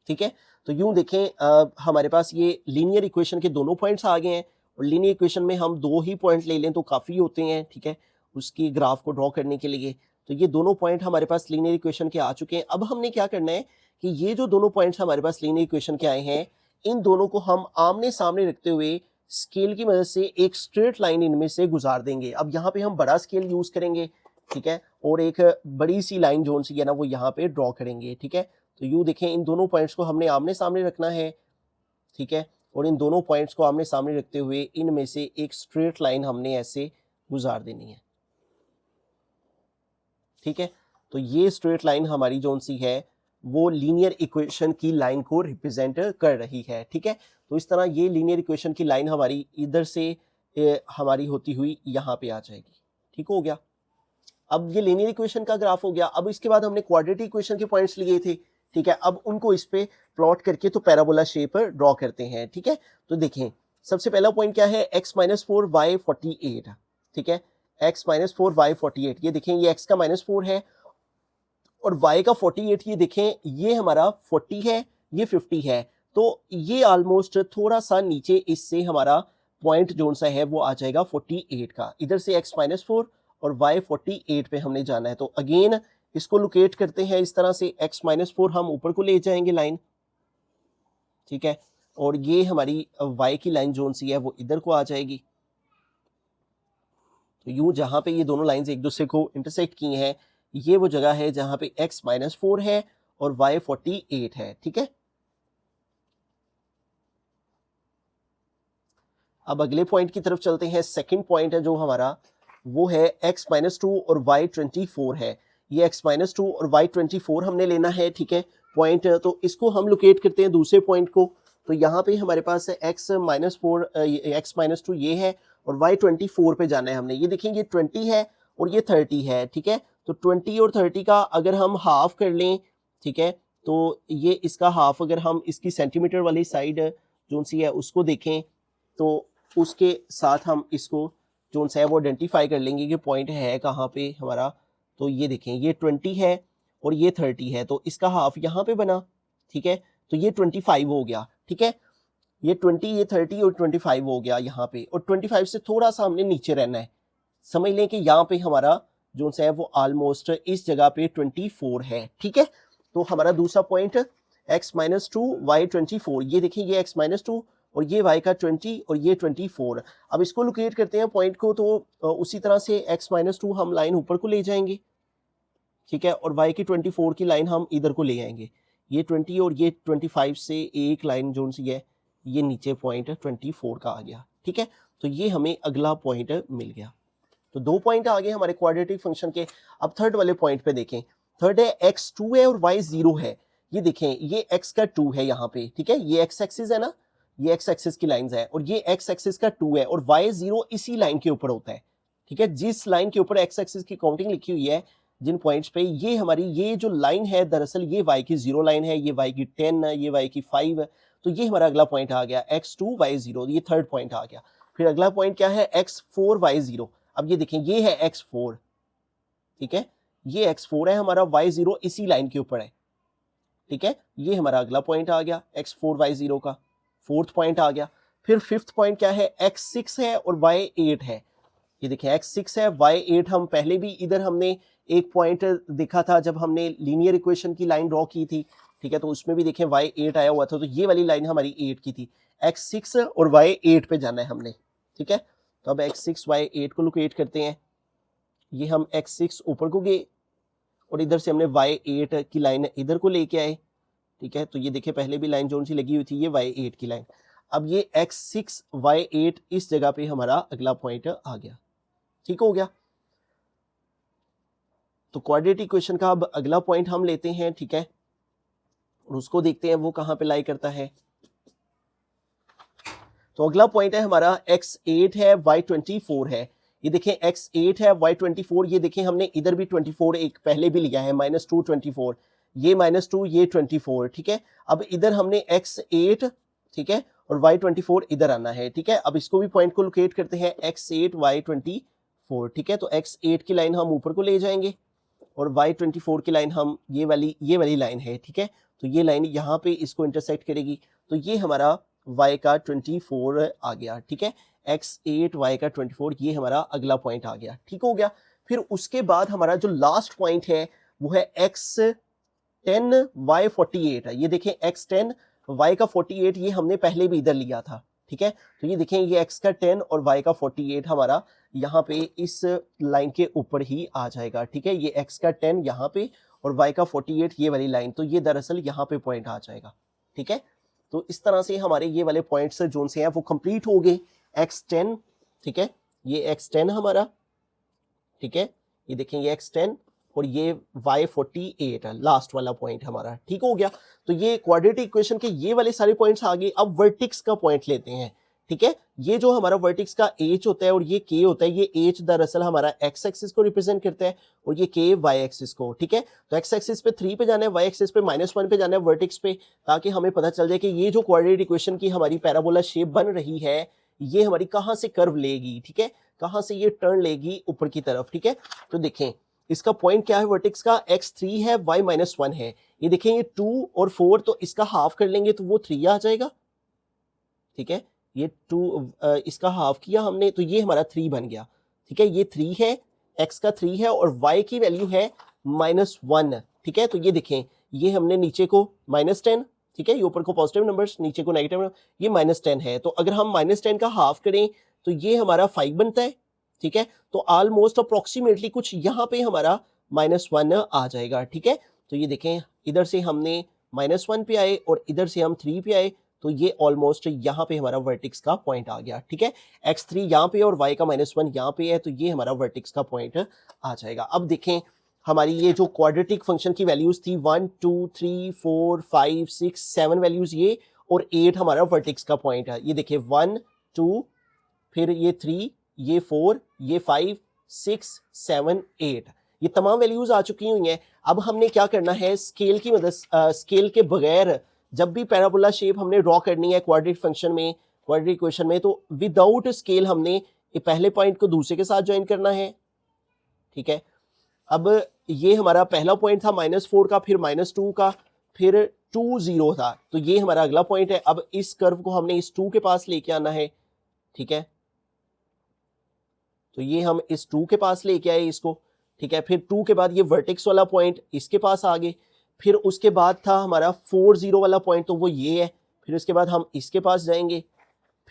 [SPEAKER 1] ठीक है, तो यूं देखें हमारे पास ये लीनियर इक्वेशन के दोनों पॉइंट्स आ गए हैं और लीनियर इक्वेशन में हम 2 ही पॉइंट ले लें तो काफ़ी होते हैं। ठीक है, उसकी ग्राफ को ड्रॉ करने के लिए, तो ये दोनों पॉइंट हमारे पास लीनियर इक्वेशन के आ चुके हैं। अब हमने क्या करना है कि ये जो दोनों पॉइंट्स हमारे पास लीनियर इक्वेशन के आए हैं, इन दोनों को हम आमने सामने रखते हुए स्केल की मदद से एक स्ट्रेट लाइन इनमें से गुजार देंगे। अब यहाँ पे हम बड़ा स्केल यूज करेंगे। ठीक है, और एक बड़ी सी लाइन जोन सी है ना वो यहाँ पे ड्रॉ करेंगे। ठीक है, तो यूँ देखें इन दोनों पॉइंट्स को हमने आमने सामने रखना है। ठीक है, और इन दोनों पॉइंट्स को आमने सामने रखते हुए इनमें से एक स्ट्रेट लाइन हमने ऐसे गुजार देनी है। ठीक है, तो ये स्ट्रेट लाइन हमारी जोन सी है वो लीनियर इक्वेशन की लाइन को रिप्रेजेंट कर रही है। ठीक है, तो इस तरह ये लीनियर इक्वेशन की लाइन हमारी इधर से हमारी होती हुई यहाँ पे आ जाएगी। ठीक हो गया, अब ये लीनियर इक्वेशन का ग्राफ हो गया। अब इसके बाद हमने क्वाड्रेटिक इक्वेशन के पॉइंट्स लिए थे। ठीक है, अब उनको इस पे प्लॉट करके तो पैराबोला शेप ड्रॉ करते हैं। ठीक है, तो देखें सबसे पहला पॉइंट क्या है, x-4 y 48। ठीक है, x-4 y 48, ये देखें ये x का -4 है और y का 48, ये देखें ये हमारा 40 है, ये 50 है, तो ये ऑलमोस्ट थोड़ा सा नीचे इससे हमारा पॉइंट जोन सा है वो आ जाएगा 48 का। इधर से x-4 और y 48 पे हमने जाना है, तो अगेन इसको लोकेट करते हैं इस तरह से, x-4 हम ऊपर को ले जाएंगे लाइन। ठीक है, और ये हमारी y की लाइन जोन सी है वो इधर को आ जाएगी। तो यूं जहां पे ये दोनों लाइंस एक दूसरे को इंटरसेक्ट की हैं, ये वो जगह है जहां पे x-4 है और y 48 है, ठीक है। अब अगले पॉइंट की तरफ चलते हैं। सेकंड पॉइंट है जो हमारा, वो है x-2 और y 24 है। ये x-2 और y 24 हमने लेना है, ठीक है, पॉइंट। तो इसको हम लोकेट करते हैं दूसरे पॉइंट को। तो यहाँ पे हमारे पास है x-2 ये है और y 24 पे जाना है हमने। ये देखें ये 20 है और ये 30 है, ठीक है। तो 20 और 30 का अगर हम हाफ कर लें, ठीक है, तो ये इसका हाफ अगर हम इसकी सेंटीमीटर वाली साइड जो सी है उसको देखें तो उसके साथ हम इसको जो सा है वो आइडेंटिफाई कर लेंगे कि पॉइंट है कहाँ पे हमारा। तो ये देखें ये 20 है और ये 30 है, तो इसका हाफ यहाँ पे बना, ठीक है। तो ये 25 हो गया, ठीक है। ये 20, ये 30 और 25 हो गया यहाँ पे, और 25 से थोड़ा सा हमने नीचे रहना है। समझ लें कि यहाँ पे हमारा जो सा है वो ऑलमोस्ट इस जगह पे 24 है, ठीक है। तो हमारा दूसरा पॉइंट x-2 y 24, ये देखिए ये x-2 और ये y का 20 और ये 24। अब इसको लोकेट करते हैं पॉइंट को। तो उसी तरह से x-2 हम लाइन ऊपर को ले जाएंगे, ठीक है, और y की 24 की लाइन हम इधर को ले आएंगे। ये 20 और ये 25 से एक लाइन जो सी है ये नीचे पॉइंट 24 का आ गया, ठीक है। तो ये हमें अगला पॉइंट मिल गया। तो दो पॉइंट आ गए हमारे क्वाड्रेटिक फंक्शन के। अब थर्ड वाले पॉइंट पे देखें। थर्ड है x2 है और y 0 है। ये देखें ये x का 2 है यहाँ पे, ठीक है। ये x एक्सिस है ना, ये x एक्सिस की लाइंस है, और ये x एक्सिस का 2 है, और y 0 इसी लाइन के ऊपर होता है, ठीक है। जिस लाइन के ऊपर x एक्सिस की काउंटिंग लिखी हुई है जिन पॉइंट्स पे, ये हमारी ये जो लाइन है दरअसल ये y की 0 लाइन है, ये y की 10 है, ये y की 5। तो ये हमारा अगला पॉइंट आ गया x2 y 0, ये थर्ड पॉइंट आ गया। फिर अगला पॉइंट क्या है x4 y 0। अब ये देखें ये है x4, ठीक है, ये x4 है हमारा, y 0 इसी लाइन के ऊपर है, ठीक है। ये हमारा अगला पॉइंट आ गया x4 y 0 का, फोर्थ पॉइंट आ गया। फिर फिफ्थ पॉइंट क्या है x6 है और y 8 है। ये देखें x6 है y 8, हम पहले भी इधर हमने एक पॉइंट देखा था जब हमने लीनियर इक्वेशन की लाइन ड्रॉ की थी, ठीक है। तो उसमें भी देखें y 8 आया हुआ था, तो ये वाली लाइन हमारी 8 की थी। x6 और y 8 पे जाना है हमने, ठीक है। तो अब x6 y 8 को लोकेट करते हैं। ये हम x6 ऊपर को गए और इधर से हमने y 8 की लाइन इधर को लेके आए, ठीक है। तो ये देखिए पहले भी लाइन जोन सी लगी हुई थी, ये y 8 की लाइन। अब ये x6 y 8 इस जगह पे हमारा अगला पॉइंट आ गया, ठीक हो गया। तो क्वाड्रेटिक इक्वेशन का अब अगला पॉइंट हम लेते हैं, ठीक है, और उसको देखते हैं वो कहां पे लाई करता है। तो अगला पॉइंट है हमारा x8 है y 24 है। ये देखें x8 है y 24, ये देखें हमने इधर भी 24 एक पहले भी लिया है, -2 24, ये -2 ये 24, ठीक है। अब इधर हमने x8, ठीक है, और y 24 इधर आना है, ठीक है। अब इसको भी पॉइंट को लोकेट करते हैं x8 y 24, ठीक है। तो x8 की लाइन हम ऊपर को ले जाएंगे और y 24 की लाइन हम ये वाली लाइन है, ठीक है। तो ये लाइन यहाँ पे इसको इंटरसेक्ट करेगी। तो ये हमारा y का 24 आ गया, ठीक है। x8 y का 24, ये हमारा अगला पॉइंट आ गया, ठीक हो गया। फिर उसके बाद हमारा जो लास्ट पॉइंट है वो है x10 y 48 है। ये देखें x10 y का 48, ये हमने पहले भी इधर लिया था, ठीक है। तो ये देखें ये x का 10 और y का 48 हमारा यहाँ पे इस लाइन के ऊपर ही आ जाएगा, ठीक है। ये x का 10 यहाँ पे और y का 48 ये वाली लाइन, तो ये दरअसल यहाँ पे पॉइंट आ जाएगा, ठीक है। तो इस तरह से हमारे ये वाले पॉइंट्स जोन से हैं वो कंप्लीट हो गए। x10, ठीक है, ये x10 हमारा, ठीक है, ये देखें ये x10 और ये y48 है लास्ट वाला पॉइंट हमारा, ठीक हो गया। तो ये क्वाड्रेटिक इक्वेशन के ये वाले सारे पॉइंट्स आ गए। अब वर्टेक्स का पॉइंट लेते हैं, ठीक है। ये जो हमारा वर्टेक्स का h होता है और ये k होता है, ये h दरअसल हमारा x एक्सिस को रिप्रेजेंट करता है और ये k y एक्सिस को, ठीक है। तो x एक्सिस पे 3 पे जाना है, y एक्सिस पे -1 पे जाना है वर्टेक्स पे, ताकि हमें पता चल जाए कि ये जो क्वाड्रेटिक इक्वेशन की हमारी पैराबोला शेप बन रही है ये हमारी कहाँ से कर्व लेगी, ठीक है, कहाँ से ये टर्न लेगी ऊपर की तरफ, ठीक है। तो देखें इसका पॉइंट क्या है वर्टेक्स का, x3 है y -1 है। ये देखें ये 2 और 4, तो इसका हाफ कर लेंगे तो वो 3 आ जाएगा, ठीक है। ये 2 इसका हाफ किया हमने तो ये हमारा 3 बन गया, ठीक है। ये 3 है, x का 3 है और y की वैल्यू है -1, ठीक है। तो ये देखें ये हमने नीचे को -10 ठीक है, ये ऊपर को पॉजिटिव नंबर्स, नीचे को नेगेटिव, ये -10 है। तो अगर हम -10 का हाफ करें तो ये हमारा 5 बनता है, ठीक है। तो ऑलमोस्ट अप्रोक्सीमेटली कुछ यहाँ पे हमारा -1 आ जाएगा, ठीक है। तो ये देखें, इधर से हमने -1 पे आए और इधर से हम 3 पे आए, तो ये ऑलमोस्ट यहाँ पे हमारा वर्टेक्स का पॉइंट आ गया, ठीक है। x3 यहाँ पे और y का -1 यहाँ पे है, तो ये हमारा वर्टेक्स का पॉइंट आ जाएगा। अब देखें हमारी ये जो क्वाड्रेटिक फंक्शन की वैल्यूज थी 1 2 3 4 5 6 7 वैल्यूज ये, और 8 हमारा वर्टेक्स का पॉइंट है। ये देखिए 1 2, फिर ये 3, ये 4, ये 5 6 7 8, ये तमाम वैल्यूज आ चुकी हुई हैं। अब हमने क्या करना है, स्केल की मदद, स्केल के बगैर जब भी पैराबोला शेप हमने ड्रॉ करनी है क्वाड्रेटिक फंक्शन में, क्वाड्रेटिक इक्वेशन में, तो विदाउट स्केल हमने ये पहले पॉइंट को दूसरे के साथ ज्वाइन करना है, ठीक है। अब ये हमारा पहला पॉइंट था -4 का, फिर -2 का, फिर 2 0 था, तो ये हमारा अगला पॉइंट है। अब इस कर्व को हमने इस 2 के पास लेके आना है, ठीक है। तो ये हम इस 2 के पास लेके आए इसको, ठीक है। फिर 2 के बाद ये वर्टेक्स वाला पॉइंट इसके पास आ गए, फिर उसके बाद था हमारा 4 0 वाला पॉइंट, तो वो ये है। फिर उसके बाद हम इसके पास जाएंगे,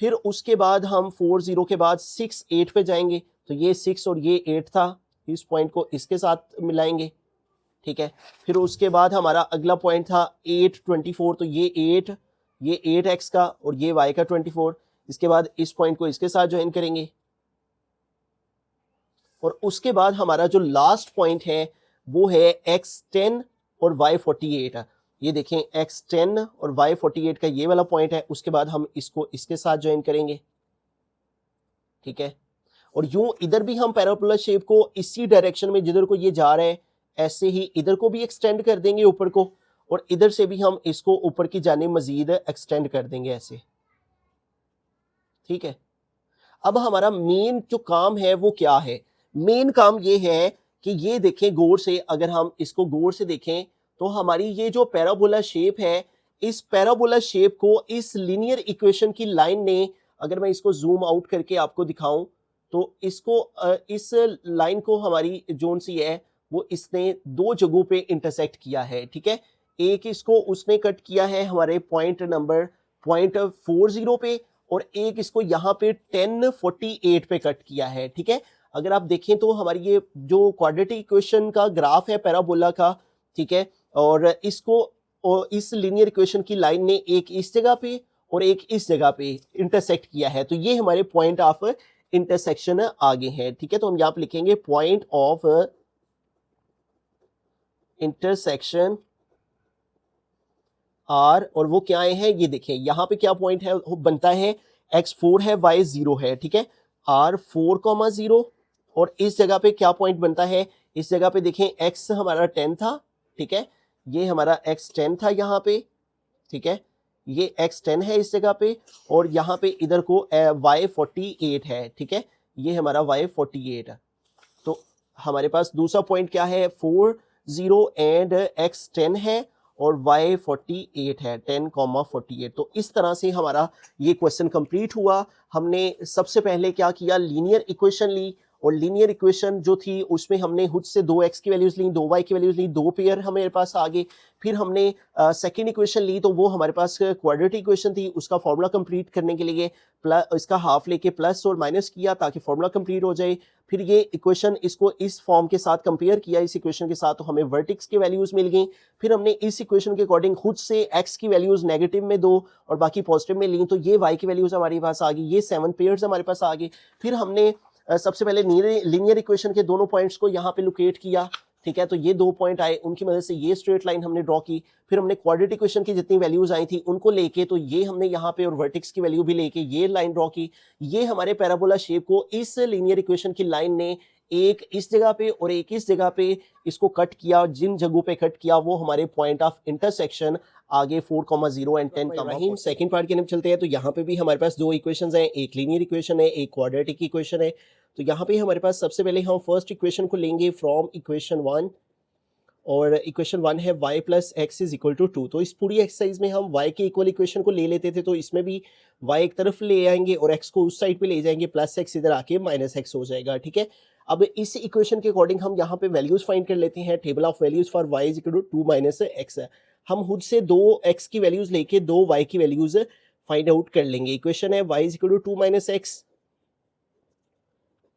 [SPEAKER 1] फिर उसके बाद हम 4 0 के बाद 6 8 पे जाएंगे, तो ये 6 और ये 8 था, इस पॉइंट को इसके साथ मिलाएंगे, ठीक है। फिर उसके बाद हमारा अगला पॉइंट था 8 24, तो ये 8x का और ये y का 24, इसके बाद इस पॉइंट को इसके साथ ज्वाइन करेंगे, और उसके बाद हमारा जो लास्ट पॉइंट है वो है x10 और y48। ये देखें x10 और y48 का ये वाला पॉइंट है, उसके बाद हम इसको इसके साथ ज्वाइन करेंगे, ठीक है। और यूं इधर भी हम पैराबोला शेप को इसी डायरेक्शन में जिधर को ये जा रहा है, ऐसे ही इधर को भी एक्सटेंड कर देंगे ऊपर को, और इधर से भी हम इसको ऊपर की जाने मजीद एक्सटेंड कर देंगे ऐसे, ठीक है। अब हमारा मेन जो काम है वो क्या है, मेन काम ये है कि ये देखें गौर से, अगर हम इसको गौर से देखें तो हमारी ये जो पैराबोला शेप है, इस पैराबोला शेप को इस लीनियर इक्वेशन की लाइन ने, अगर मैं इसको जूम आउट करके आपको दिखाऊं तो इसको, इस लाइन को हमारी जोन सी है वो इसने दो जगहों पे इंटरसेक्ट किया है, ठीक है। एक इसको उसने कट किया है हमारे पॉइंट नंबर 0.40 पे, और एक इसको यहाँ पे 1048 पे कट किया है, ठीक है। अगर आप देखें तो हमारी ये जो क्वाड्रेटिक इक्वेशन का ग्राफ है पैराबोला का, ठीक है, और इसको और इस लीनियर इक्वेशन की लाइन ने एक इस जगह पे और एक इस जगह पे इंटरसेक्ट किया है, तो ये हमारे पॉइंट ऑफ इंटरसेक्शन आगे हैं, ठीक है। तो हम यहाँ पे लिखेंगे पॉइंट ऑफ इंटरसेक्शन आर, और वो क्या है, ये देखें यहाँ पे क्या पॉइंट है, वो बनता है x4 है y0 है, ठीक है, r4,0, और इस जगह पे क्या पॉइंट बनता है, इस जगह पे देखें x हमारा 10 था, ठीक है, ये हमारा x10 था यहाँ पे, ठीक है, ये x10 है इस जगह पे, और यहाँ पे इधर को y48 है, ठीक है, ये हमारा y48। तो हमारे पास दूसरा पॉइंट क्या है, 4 0 एंड x10 है और y48 है, 10,48। तो इस तरह से हमारा ये क्वेश्चन कंप्लीट हुआ। हमने सबसे पहले क्या किया, लीनियर इक्वेशन ली, और लीनियर इक्वेशन जो थी उसमें हमने खुद से 2x की वैल्यूज ली, 2y की वैल्यूज ली, दो पेयर हमारे पास आ गए। फिर हमने सेकेंड इक्वेशन ली, तो वो हमारे पास क्वाड्रेटिक इक्वेशन थी, उसका फॉर्मूला कंप्लीट करने के लिए इसका हाफ लेके प्लस और माइनस किया ताकि फॉर्मूला कंप्लीट हो जाए। फिर ये इक्वेशन इसको इस फॉर्म के साथ कंपेयर किया इस इक्वेशन के साथ, तो हमें वर्टेक्स की वैल्यूज मिल गई। फिर हमने इस इक्वेशन के अकॉर्डिंग खुद से x की वैल्यूज नेगेटिव में 2 और बाकी पॉजिटिव में ली, तो ये y की वैल्यूज हमारे पास आ गई, ये 7 पेयर्स हमारे पास आ गए। फिर हमने सबसे पहले लीनियर इक्वेशन के दोनों पॉइंट्स को यहाँ पे लोकेट किया, ठीक है, तो ये 2 पॉइंट आए, उनकी मदद से ये स्ट्रेट लाइन हमने ड्रॉ की। फिर हमने क्वाड्रेटिक इक्वेशन की जितनी वैल्यूज आई थी उनको लेके, तो ये हमने यहाँ पे और वर्टेक्स की वैल्यू भी लेके ये लाइन ड्रॉ की। ये हमारे पैराबोला शेप को इस लीनियर इक्वेशन की लाइन ने एक इस जगह पे और एक इस जगह पे इसको कट किया, जिन जगहों पे कट किया वो हमारे पॉइंट ऑफ इंटरसेक्शन आगे 4,0 एंड 10,. सेकंड पार्ट की तरफ चलते हैं। तो यहाँ पे भी हमारे पास 2 इक्वेशंस हैं, एक लीनियर इक्वेशन है, एक क्वाड्रेटिक इक्वेशन है। तो यहाँ पे हमारे पास सबसे पहले हम फर्स्ट इक्वेशन को लेंगे फ्रॉम इक्वेशन 1, और इक्वेशन 1 है y plus x is equal to 2। तो इस पूरी एक्सरसाइज में हम y के इक्वल इक्वेशन को ले लेते थे, तो इसमें भी y एक तरफ ले आएंगे और x को उस साइड पे ले जाएंगे, प्लस एक्स इधर आके माइनस एक्स हो जाएगा, ठीक है। अब इस इक्वेशन के अकॉर्डिंग हम यहाँ पे वैल्यूज फाइंड कर लेते हैं। Table of values for y is equal to 2 minus x है। हम खुद से दो x की वैल्यूज लेके दो y की वैल्यूज फाइंड आउट कर लेंगे। इक्वेशन है y is equal to 2 minus x,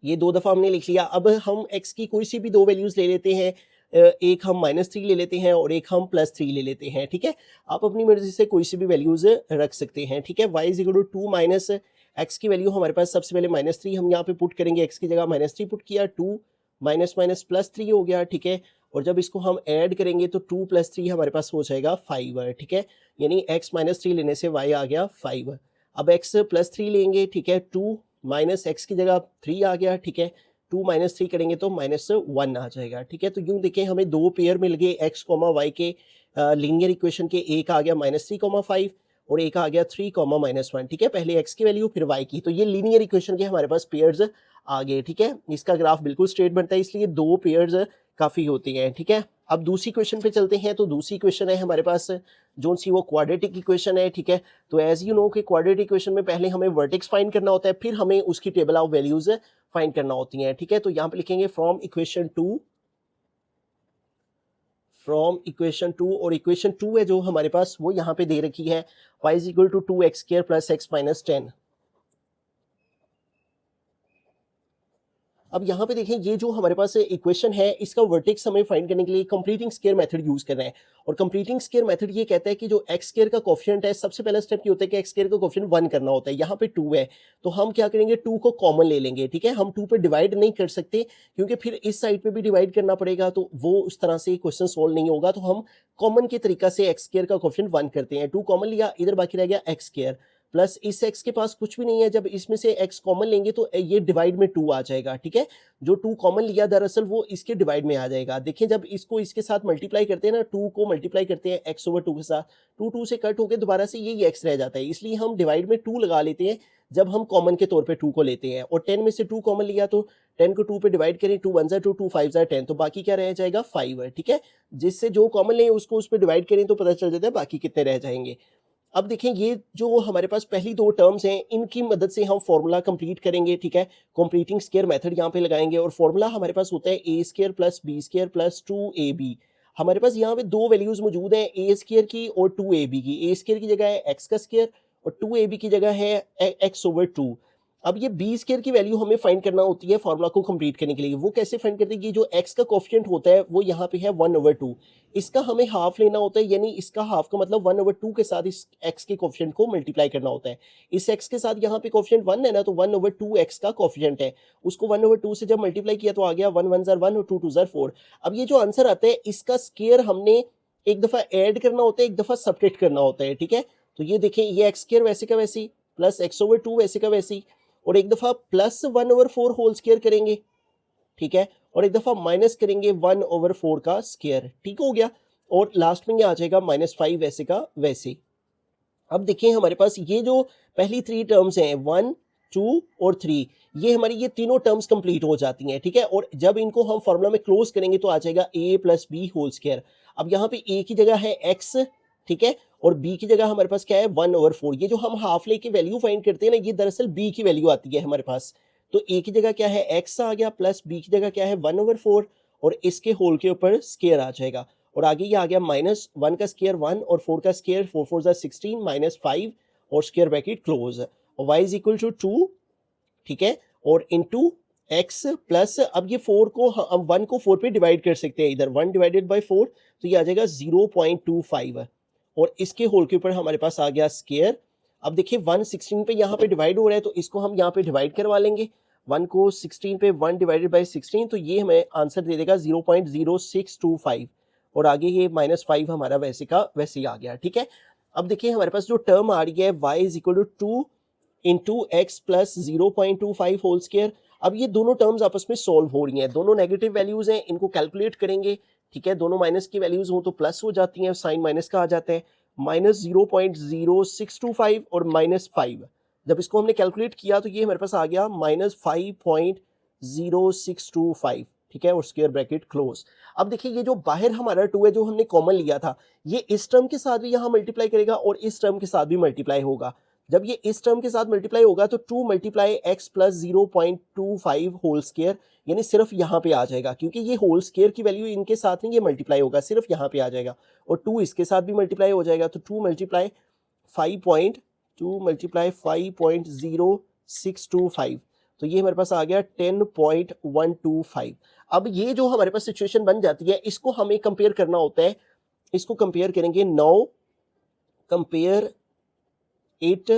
[SPEAKER 1] ये दो दफा हमने लिख लिया। अब हम x की कोई सी भी दो वैल्यूज ले लेते हैं, एक हम -3 ले लेते हैं और एक हम +3 ले लेते हैं, ठीक है। आप अपनी मर्जी से कोई सी भी वैल्यूज रख सकते हैं, ठीक है। y is equal to 2 minus x की वैल्यू हमारे पास सबसे पहले -3 हम यहाँ पे पुट करेंगे, x की जगह -3 पुट किया, 2 माइनस माइनस +3 हो गया, ठीक है। और जब इसको हम ऐड करेंगे तो 2 + 3 हमारे पास हो जाएगा 5, ठीक है। यानी x -3 लेने से y आ गया 5। अब x +3 लेंगे, ठीक है, 2 माइनस एक्स की जगह 3 आ गया, ठीक है। 2 - 3 करेंगे तो -1 आ जाएगा, ठीक है। तो यूं देखें हमें दो पेयर मिल गए x, y के लीनियर इक्वेशन के, एक आ गया -3, 5 और एक आ गया 3, -1, ठीक है। पहले x की वैल्यू फिर y की, तो ये लीनियर इक्वेशन के हमारे पास पेयर्स आ गए, ठीक है। इसका ग्राफ बिल्कुल स्ट्रेट बनता है, इसलिए दो पेयर्स काफ़ी होती हैं, ठीक है। अब दूसरी क्वेश्चन पे चलते हैं। तो दूसरी क्वेश्चन है हमारे पास जो सी वो क्वाड्रेटिक इक्वेशन है, ठीक है। तो एज यू नो कि क्वाड्रेटिक इक्वेशन में पहले हमें वर्टेक्स फाइंड करना होता है, फिर हमें उसकी टेबल ऑफ वैल्यूज फाइंड करना होती हैं, ठीक है। तो यहाँ पे लिखेंगे फ्रॉम इक्वेशन 2 और इक्वेशन 2 है जो हमारे पास वो यहाँ पे दे रखी है, y is equal to 2x² + x - 10। अब यहाँ पे देखें ये जो हमारे पास इक्वेशन है, इसका वर्टेक्स हमें फाइंड करने के लिए कंप्लीटिंग स्क्वायर मेथड यूज करना है। और कंप्लीटिंग स्क्वायर मेथड ये कहता है कि जो एक्स स्क्वायर का कोफिशिएंट है, सबसे पहला स्टेप ये होता है कि एक्स स्क्वायर का कोफिशिएंट 1 करना होता है। यहाँ पे 2 है, तो हम क्या करेंगे, 2 को कॉमन ले लेंगे, ठीक है। हम 2 पे डिवाइड नहीं कर सकते क्योंकि फिर इस साइड पे भी डिवाइड करना पड़ेगा, तो वो उस तरह से क्वेश्चन सोल्व नहीं होगा। तो हम कॉमन के तरीका से एक्स स्क्वायर का कोफिशिएंट 1 करते हैं। 2 कॉमन लिया, इधर बाकी रह गया एक्स स्क्वायर प्लस इस x के पास कुछ भी नहीं है, जब इसमें से x कॉमन लेंगे तो ये डिवाइड में 2 आ जाएगा, ठीक है। जो 2 कॉमन लिया दरअसल वो इसके डिवाइड में आ जाएगा। देखिए जब इसको इसके साथ मल्टीप्लाई करते हैं ना, 2 को मल्टीप्लाई करते हैं x/2 के साथ, 2 से कट होकर दोबारा से ये x रह जाता है, इसलिए हम डिवाइड में 2 लगा लेते हैं जब हम कॉमन के तौर पे 2 को लेते हैं। और 10 में से 2 कॉमन लिया तो 10 को 2 पे डिवाइड करें, 2 1 2, 2 5 10, तो बाकी क्या रह जाएगा 5 है, ठीक है। जिससे जो कॉमन लें उसको उस पर डिवाइड करें तो पता चल जाता है बाकी कितने रह जाएंगे। अब देखें ये जो हमारे पास पहली दो टर्म्स हैं, इनकी मदद से हम फॉर्मूला कंप्लीट करेंगे, ठीक है। कंप्लीटिंग स्क्वायर मेथड यहाँ पे लगाएंगे और फॉर्मूला हमारे पास होता है a² + b² + 2ab। हमारे पास यहाँ पे दो वैल्यूज मौजूद हैं, a² की और 2ab की। a² की जगह है x का स्क्वायर और 2ab की जगह है x/2। अब ये b² की वैल्यू हमें फाइंड करना होती है फॉर्मूला को कंप्लीट करने के लिए। वो कैसे फाइंड करते हैं कि जो x का कोफिशिएंट होता है वो यहाँ पे है 1/2, इसका हमें हाफ लेना होता है, यानी इसका हाफ का मतलब 1/2 के साथ इस x के कोफिशिएंट को मल्टीप्लाई करना होता है। इस x के साथ यहाँ पे कोफिशिएंट 1 है ना, तो 1/2 x का कोफिशिएंट है, उसको 1/2 से जब मल्टीप्लाई किया तो आ गया 1 1 1 और 2 2 4। अब ये जो आंसर आता है इसका स्क्वायर हमने एक दफा ऐड करना होता है, एक दफा सब्ट्रैक्ट करना होता है, ठीक है। तो ये देखें ये x² वैसे का वैसी प्लस x/2 वैसे का वैसी, और एक दफा +1/4 होल स्क्वायर करेंगे, ठीक है, और एक दफा माइनस करेंगे 1/4 का स्क्वायर, ठीक हो गया। और लास्ट में ये आ जाएगा -5 वैसे का वैसे। अब देखिए हमारे पास ये जो पहली 3 टर्म्स हैं 1 2 और 3, ये हमारी ये तीनों टर्म्स कंप्लीट हो जाती हैं, ठीक है। और जब इनको हम फॉर्मूला में क्लोज करेंगे तो आ जाएगा a + b होल स्क्वायर। अब यहाँ पे a की जगह है x, ठीक है, और b की जगह हमारे पास क्या है 1/4। ये जो हम हाफ लेके वैल्यू फाइंड करते हैं ना, ये दरअसल b की वैल्यू आती है हमारे पास। तो a की जगह क्या है x आ गया, प्लस b की जगह क्या है 1/4 और इसके होल के ऊपर स्क्वायर आ जाएगा। और आगे ये आ गया -1 का स्क्वायर 1 और 4 का स्क्वायर 4 4 16 -5 और स्क्वायर ब्रैकेट क्लोज और y इज इक्वल टू 2, ठीक है, और इनटू x प्लस, अब ये 4 को हम 1 को 4 पे डिवाइड कर सकते हैं, इधर 1 डिवाइडेड बाय 4 तो ये आ जाएगा 0.25 और इसके होल के ऊपर हमारे पास आ गया स्क्वायर। अब देखिए 1 16 पे यहाँ पे डिवाइड हो रहा है तो इसको हम यहाँ पे डिवाइड करवा लेंगे, 1 को 16 पे 1 डिवाइडेड बाय 16, तो ये हमें आंसर दे देगा 0.0625 और आगे ये -5 हमारा वैसे का वैसे ही आ गया, ठीक है। अब देखिए हमारे पास जो टर्म आ रही है y is equal to 2 into x plus 0.25 whole square. अब ये दोनों टर्म्स आपस में सॉल्व हो रही हैं, दोनों नेगेटिव वैल्यूज हैं, इनको कैलकुलेट करेंगे, ठीक है। दोनों माइनस की वैल्यूज हो तो प्लस हो जाती हैं, साइन माइनस का आ जाता है, -0.0625 और -5। जब इसको हमने कैलकुलेट किया तो ये हमारे पास आ गया -5.0625, ठीक है, और स्क्वायर ब्रैकेट क्लोज। अब देखिए ये जो बाहर हमारा 2 है जो हमने कॉमन लिया था, ये इस टर्म के साथ भी यहाँ मल्टीप्लाई करेगा और इस टर्म के साथ भी मल्टीप्लाई होगा, जब ये इस टर्म के साथ मल्टीप्लाई होगा तो 2 multiply x plus 0.25 whole square, यानी सिर्फ यहाँ पे आ जाएगा, क्योंकि ये होल स्क्वायर की वैल्यू इनके साथ नहीं, ये मल्टीप्लाई होगा, सिर्फ यहाँ पे आ जाएगा, और 2 इसके साथ भी मल्टीप्लाई हो जाएगा, तो 2 मल्टीप्लाई 5.0625, तो ये हमारे पास आ गया 10.125। अब ये जो हमारे पास सिचुएशन बन जाती है, इसको हमें कंपेयर करना होता है, इसको कंपेयर करेंगे, नाउ कंपेयर इट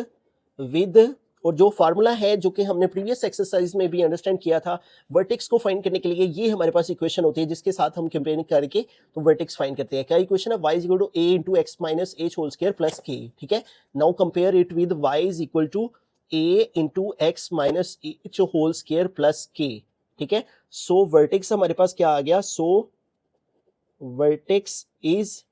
[SPEAKER 1] विद, और जो फार्मूला है जो कि हमने प्रीवियस एक्सरसाइज में भी अंडरस्टैंड किया था, वर्टेक्स को फाइंड करने के लिए ये हमारे पास इक्वेशन होती है, जिसके साथ हम कंपेयरिंग करके तो वर्टेक्स फाइंड करते हैं। क्या इक्वेशन है? y is equal to a into x minus H whole square plus k, ठीक है। Now compare it with y is equal to a into x minus H whole square plus k, ठीक है। सो vertex हमारे पास क्या आ गया? सो vertex is,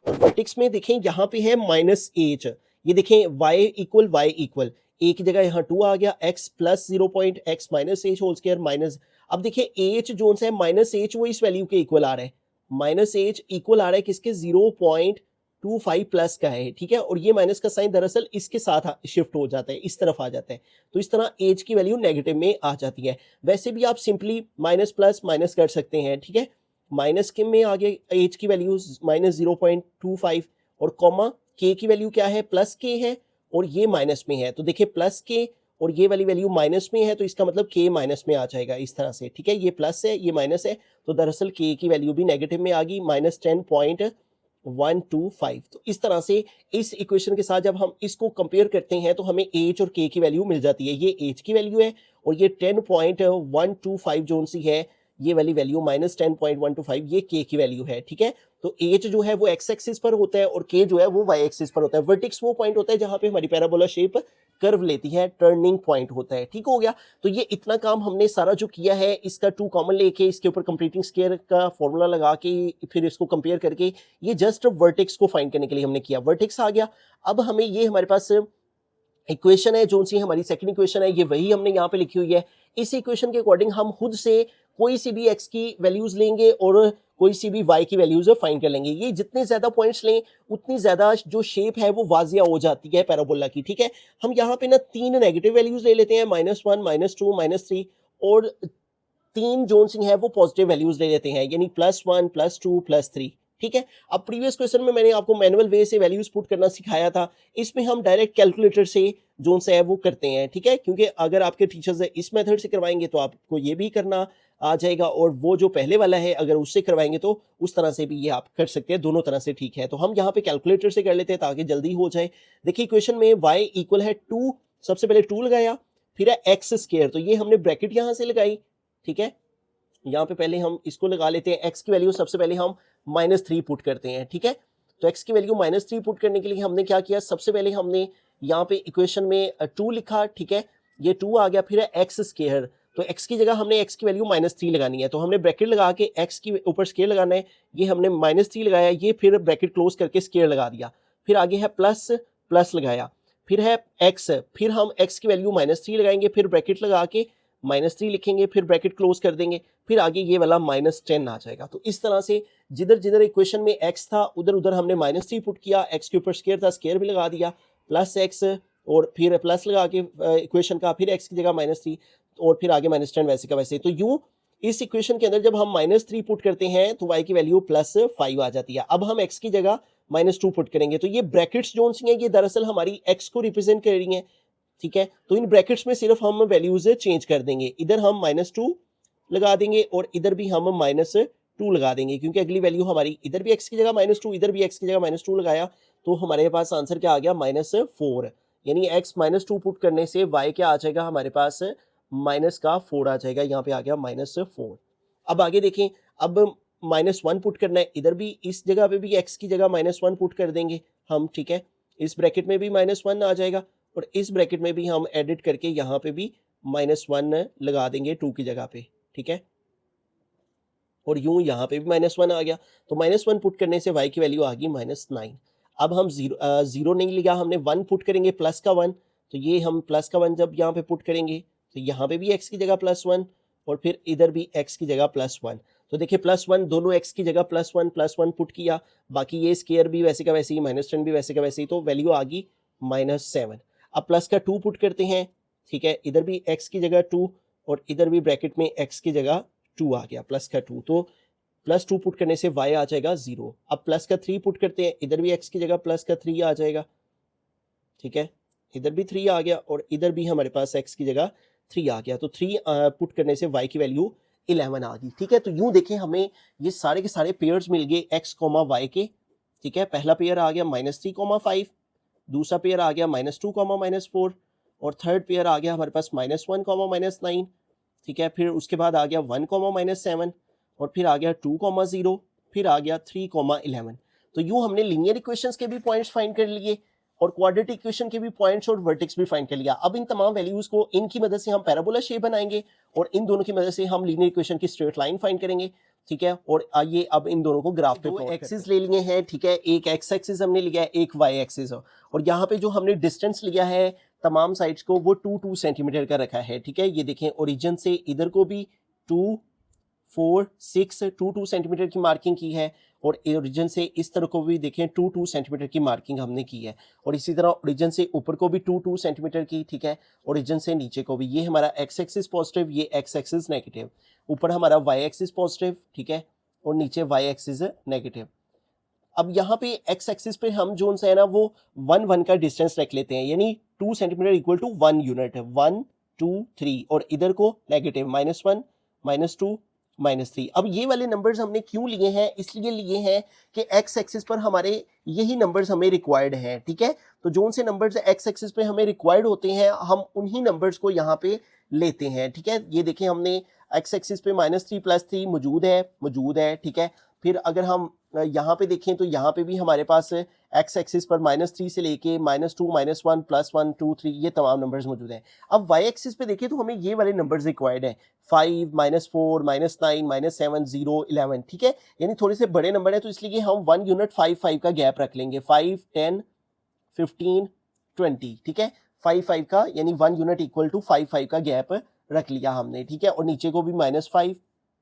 [SPEAKER 1] और vertex में देखें यहाँ पे है माइनस एच, ये देखें y इक्वल a की जगह यहाँ 2 आ गया, x plus 0.x minus H whole square minus, अब देखिए h जो है माइनस एच वो इस वैल्यू के इक्वल आ रहा है, माइनस एच इक्वल आ रहा है किसके? 0.25 प्लस का है, ठीक है। और ये माइनस का साइन दरअसल इसके साथ शिफ्ट हो जाता है, इस तरफ आ जाता है, तो इस तरह h की वैल्यू नेगेटिव में आ जाती है। वैसे भी आप सिंपली माइनस प्लस माइनस कर सकते हैं, ठीक है। माइनस के में आगे h की वैल्यू माइनस 0.25, और कॉमा k की वैल्यू क्या है? प्लस k है, और ये माइनस में है, तो देखिए प्लस के और ये वाली वैल्यू माइनस में है, तो इसका मतलब k माइनस में आ जाएगा इस तरह से, ठीक है। ये प्लस है, ये माइनस है, तो दरअसल k की वैल्यू भी नेगेटिव में आ गई, माइनस 10.125। तो इस तरह से इस इक्वेशन के साथ जब हम इसको कंपेयर करते हैं तो हमें h और k की वैल्यू मिल जाती है। ये h की वैल्यू है, और ये 10.125 जोन सी है, ये वाली वैल्यू माइनस 10.125 ये k की वैल्यू है, ठीक है। तो h जो है वो x एक्सिस पर होता है, और k जो है वो y एक्सिस पर होता है। वर्टेक्स वो पॉइंट होता है जहां पे हमारी पैराबोला शेप कर्व लेती है, टर्निंग पॉइंट होता है, ठीक हो गया। तो ये इतना काम हमने सारा जो किया है, इसका 2 कॉमन लेके इसके ऊपर कंप्लीटिंग स्क्वायर का फॉर्मूला लगा के फिर इसको कंपेयर करके, ये जस्ट वर्टेक्स को फाइंड करने के लिए हमने किया। वर्टेक्स आ गया, अब हमें ये हमारे पास इक्वेशन है जो सी हमारी सेकंड इक्वेशन है, ये वही हमने यहाँ पे लिखी हुई है। इस इक्वेशन के अकॉर्डिंग हम खुद से कोई सी भी x की वैल्यूज लेंगे और कोई सी भी y की वैल्यूज फाइंड कर लेंगे। ये जितने ज्यादा पॉइंट्स लें उतनी ज्यादा जो शेप है वो वाजिया हो जाती है पैराबोला की, ठीक है। हम यहाँ पे ना 3 नेगेटिव वैल्यूज ले लेते हैं, -1, -2, -3, और 3 जोन सिंह है वो पॉजिटिव वैल्यूज ले लेते हैं, यानी +1, +2, +3, ठीक है। अब प्रीवियस क्वेश्चन में मैंने आपको मैनुअल वे से वैल्यूज पुट करना सिखाया था, इसमें हम डायरेक्ट कैलकुलेटर से जोन से है वो करते हैं, ठीक है। क्योंकि अगर आपके टीचर्स इस मेथड से करवाएंगे तो आपको ये भी करना आ जाएगा, और वो जो पहले वाला है अगर उससे करवाएंगे तो उस तरह से भी ये आप कर सकते हैं, दोनों तरह से ठीक है। तो हम यहाँ पे कैलकुलेटर से कर लेते हैं ताकि जल्दी हो जाए। देखिए क्वेश्चन में y इक्वल है 2, सबसे पहले 2 लगाया, फिर है एक्स स्क्वायर, तो ये हमने ब्रैकेट यहाँ से लगाई, ठीक है। यहाँ पे पहले हम इसको लगा लेते हैं, x की वैल्यू सबसे पहले हम -3 पुट करते हैं, ठीक है। तो x की वैल्यू -3 पुट करने के लिए हमने क्या किया? सबसे पहले हमने यहाँ पे इक्वेशन में 2 लिखा, ठीक है, ये 2 आ गया, फिर है एक्स स्क्वायर, तो x की जगह हमने x की वैल्यू -3 लगानी है, तो हमने ब्रैकेट लगा के x की ऊपर स्क्वायर लगाना है, ये हमने -3 लगाया, ये फिर ब्रैकेट क्लोज करके स्क्वायर लगा दिया, फिर आगे है प्लस प्लस लगाया, फिर है x, फिर हम x की वैल्यू -3 लगाएंगे, फिर ब्रैकेट लगा के -3 लिखेंगे, फिर ब्रैकेट क्लोज कर देंगे, फिर आगे ये वाला -10 आ जाएगा। तो इस तरह से जिधर जिधर इक्वेशन में x था उधर उधर हमने -3 पुट किया, x के ऊपर स्क्वायर था, स्क्वायर भी लगा दिया, प्लस x, और फिर प्लस लगा के इक्वेशन का, फिर x की जगह -3, और फिर आगे -10 वैसे का वैसे। तो यूं इस इक्वेशन के अंदर जब हम -3 पुट करते हैं तो y की वैल्यू +5 आ जाती है। अब हम x की जगह -2 पुट करेंगे, तो ये ब्रैकेट्स जोन सी हैं, ये दरअसल हमारी x को रिप्रेजेंट कर रही हैं, ठीक है। तो इन ब्रैकेट्स में सिर्फ हम वैल्यूज चेंज कर देंगे, इधर हम -2 लगा देंगे और इधर भी हम -2 लगा देंगे, क्योंकि अगली वैल्यू हमारी इधर भी x की जगह -2, इधर भी x की जगह -2 लगाया, तो हमारे पास आंसर क्या आ गया? -4, यानी x -2 पुट करने से y क्या आ जाएगा हमारे पास? -4 आ जाएगा, यहाँ पे आ गया -4। अब आगे देखें, अब -1 पुट करना है, इधर भी इस जगह पे भी x की जगह -1 पुट कर देंगे हम, ठीक है। इस ब्रैकेट में भी -1 आ जाएगा, और इस ब्रैकेट में भी हम एडिट करके यहाँ पे भी -1 लगा देंगे 2 की जगह पे, ठीक है। और यूं यहाँ पे भी -1 आ गया, तो -1 पुट करने से y की वैल्यू आ गई -9। अब हम जीरो नहीं लिया हमने, 1 पुट करेंगे, प्लस का 1, तो ये हम प्लस का 1 जब यहाँ पे पुट करेंगे तो यहाँ पे भी x की जगह +1, और फिर इधर भी x की जगह +1। तो देखिए +1 दोनों x की जगह +1 पुट किया, बाकी ये स्क्वायर भी वैसे का वैसे ही, -10 भी वैसे का वैसे ही, तो वैल्यू आ गई -7। अब प्लस का 2 पुट करते हैं, ठीक है, इधर भी x की जगह 2 और इधर भी ब्रैकेट में x की जगह 2 आ गया, प्लस का 2, तो प्लस 2 पुट करने से y आ जाएगा 0। अब प्लस का 3 पुट करते हैं, इधर भी x की जगह प्लस का 3 आ जाएगा, ठीक है, इधर भी 3 आ गया और इधर भी हमारे पास x की जगह 3 आ गया, तो 3 पुट करने से y की वैल्यू 11 आ गई, ठीक है। तो यूं देखें हमें ये सारे के सारे पेयर्स मिल गए x, y के, ठीक है। पहला पेयर आ गया -3, 5, दूसरा पेयर आ गया -2, -4 और थर्ड पेयर आ गया हमारे पास -1, -9, ठीक है। फिर उसके बाद आ गया 1, -7 और फिर आ गया 2, 0, फिर आ गया 3, 11। तो यूं हमने लीनियर इक्वेशंस के भी पॉइंट्स फाइंड कर लिए और क्वाड्रेटिक इक्वेशन के भी पॉइंट्स और वर्टेक्स भी फाइंड कर लिया। अब इन तमाम वैल्यूज को इनकी मदद से हम पैराबोला शेप बनाएंगे और इन दोनों की मदद से हम लीनियर इक्वेशन की स्ट्रेट लाइन फाइंड करेंगे, ठीक है। और आइए अब इन दोनों को ग्राफ पे प्लॉट एक्सिस ले लिए हैं, ठीक है, एक एक्स एक्सिस हमने लिया है, एक वाई एक्सिस, और यहाँ पे जो हमने डिस्टेंस लिया है तमाम साइड्स को वो 2 सेंटीमीटर का रखा है, ठीक है। ये देखें ओरिजिन से इधर को भी 2, 4, 6 2 सेंटीमीटर की मार्किंग की है और ओरिजिन से इस तरह को भी देखें 2 सेंटीमीटर की मार्किंग हमने की है और इसी तरह ओरिजिन से ऊपर को भी 2 सेंटीमीटर की, ठीक है, ओरिजिन से नीचे को भी। ये हमारा एक्स एक्सिस पॉजिटिव, ये एक्स एक्सिस नेगेटिव, ऊपर हमारा वाई एक्सिस पॉजिटिव, ठीक है, और नीचे वाई एक्सिस नेगेटिव। अब यहाँ पे एक्स एक्सिस पे हम जो है ना वो 1 का डिस्टेंस रख लेते हैं, यानी 2 सेंटीमीटर इक्वल टू 1 यूनिट है, 1, 2, 3 और इधर को नेगेटिव -1, -2, -3। अब ये वाले नंबर्स हमने क्यों लिए हैं? इसलिए लिए हैं कि एक्स एक्सिस पर हमारे यही नंबर्स हमें रिक्वायर्ड हैं, ठीक है। तो जो से नंबर्स एक्स एक्सिस पे हमें रिक्वायर्ड होते हैं हम उन्हीं नंबर्स को यहाँ पे लेते हैं, ठीक है। ये देखें हमने एक्स एक्सिस पे -3 +3 मौजूद है, ठीक है। फिर अगर हम यहाँ पे देखें तो यहाँ पे भी हमारे पास एक्स एक्सिस पर -3 से लेके -2, -1, +1, 2, 3 ये तमाम नंबर्स मौजूद हैं। अब वाई एक्सिस पे देखें तो हमें ये वाले नंबर्स रिक्वायर्ड हैं, 5, -4, -9, -7, 0, 11, ठीक है, यानी थोड़े से बड़े नंबर है तो इसलिए हम 1 यूनिट 5 का गैप रख लेंगे, 5, 10, 15, 20, ठीक है, 5 का यानी 1 यूनिट इक्वल टू 5 का गैप रख लिया हमने, ठीक है, और नीचे को भी -5,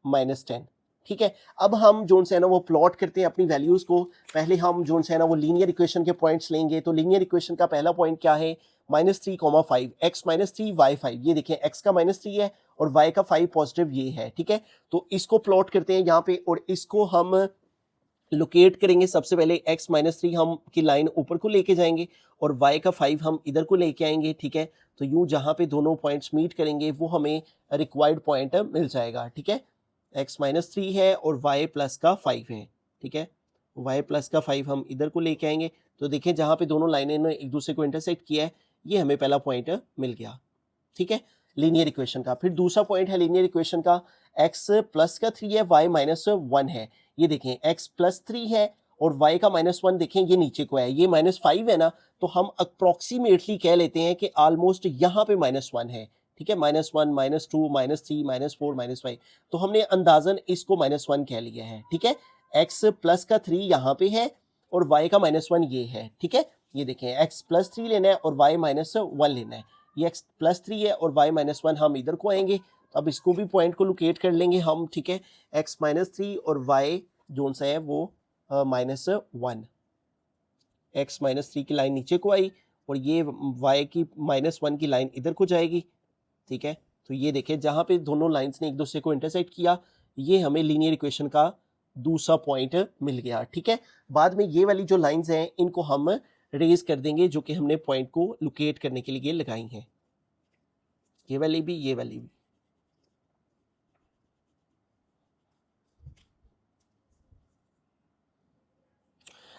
[SPEAKER 1] -10, ठीक है। अब हम जो है ना वो प्लॉट करते हैं अपनी वैल्यूज को। पहले हम जो है ना वो लीनियर इक्वेशन के पॉइंट्स लेंगे। तो लीनियर इक्वेशन का पहला पॉइंट क्या है? -3, 5, x -3 y 5। ये देखें x का -3 है और y का 5 पॉजिटिव ये है, ठीक है। तो इसको प्लॉट करते हैं यहाँ पे और इसको हम लोकेट करेंगे। सबसे पहले x -3 हम की लाइन ऊपर को लेके जाएंगे और y का 5 हम इधर को लेके आएंगे, ठीक है। तो यूं जहां पे दोनों पॉइंट्स मीट करेंगे वो हमें रिक्वायर्ड पॉइंट मिल जाएगा, ठीक है। x -3 है और y प्लस का 5 है, ठीक है, y प्लस का 5 हम इधर को लेके आएंगे। तो देखें जहां पे दोनों लाइनें ने एक दूसरे को इंटरसेक्ट किया है ये हमें पहला पॉइंट मिल गया, ठीक है, लीनियर इक्वेशन का। फिर दूसरा पॉइंट है लीनियर इक्वेशन का, x प्लस का 3 है, y -1 है। ये देखें x +3 है और y का -1 देखें ये नीचे को है, ये -5 है ना, तो हम अप्रोक्सीमेटली कह लेते हैं कि ऑलमोस्ट यहाँ पे -1 है, ठीक है, -1, -2, -3, -4, -5। तो हमने अंदाजन इसको -1 कह लिया है, ठीक है। x प्लस का 3 यहाँ पे है और y का -1 ये है, ठीक है। ये देखें x +3 लेना है और y -1 लेना है। ये x +3 है और y -1 हम इधर को आएंगे, तो अब इसको भी पॉइंट को लोकेट कर लेंगे हम, ठीक है। x -3 और y जोन सा है वो -1। x -3 की लाइन नीचे को आई और ये y की -1 की लाइन इधर को जाएगी, ठीक है। तो ये देखें जहां पे दोनों लाइंस ने एक दूसरे को इंटरसेक्ट किया ये हमें लीनियर इक्वेशन का दूसरा पॉइंट मिल गया, ठीक है। बाद में ये वाली जो लाइंस हैं इनको हम रेज कर देंगे जो कि हमने पॉइंट को लोकेट करने के लिए लगाई हैं, ये वाली भी, ये वाली भी।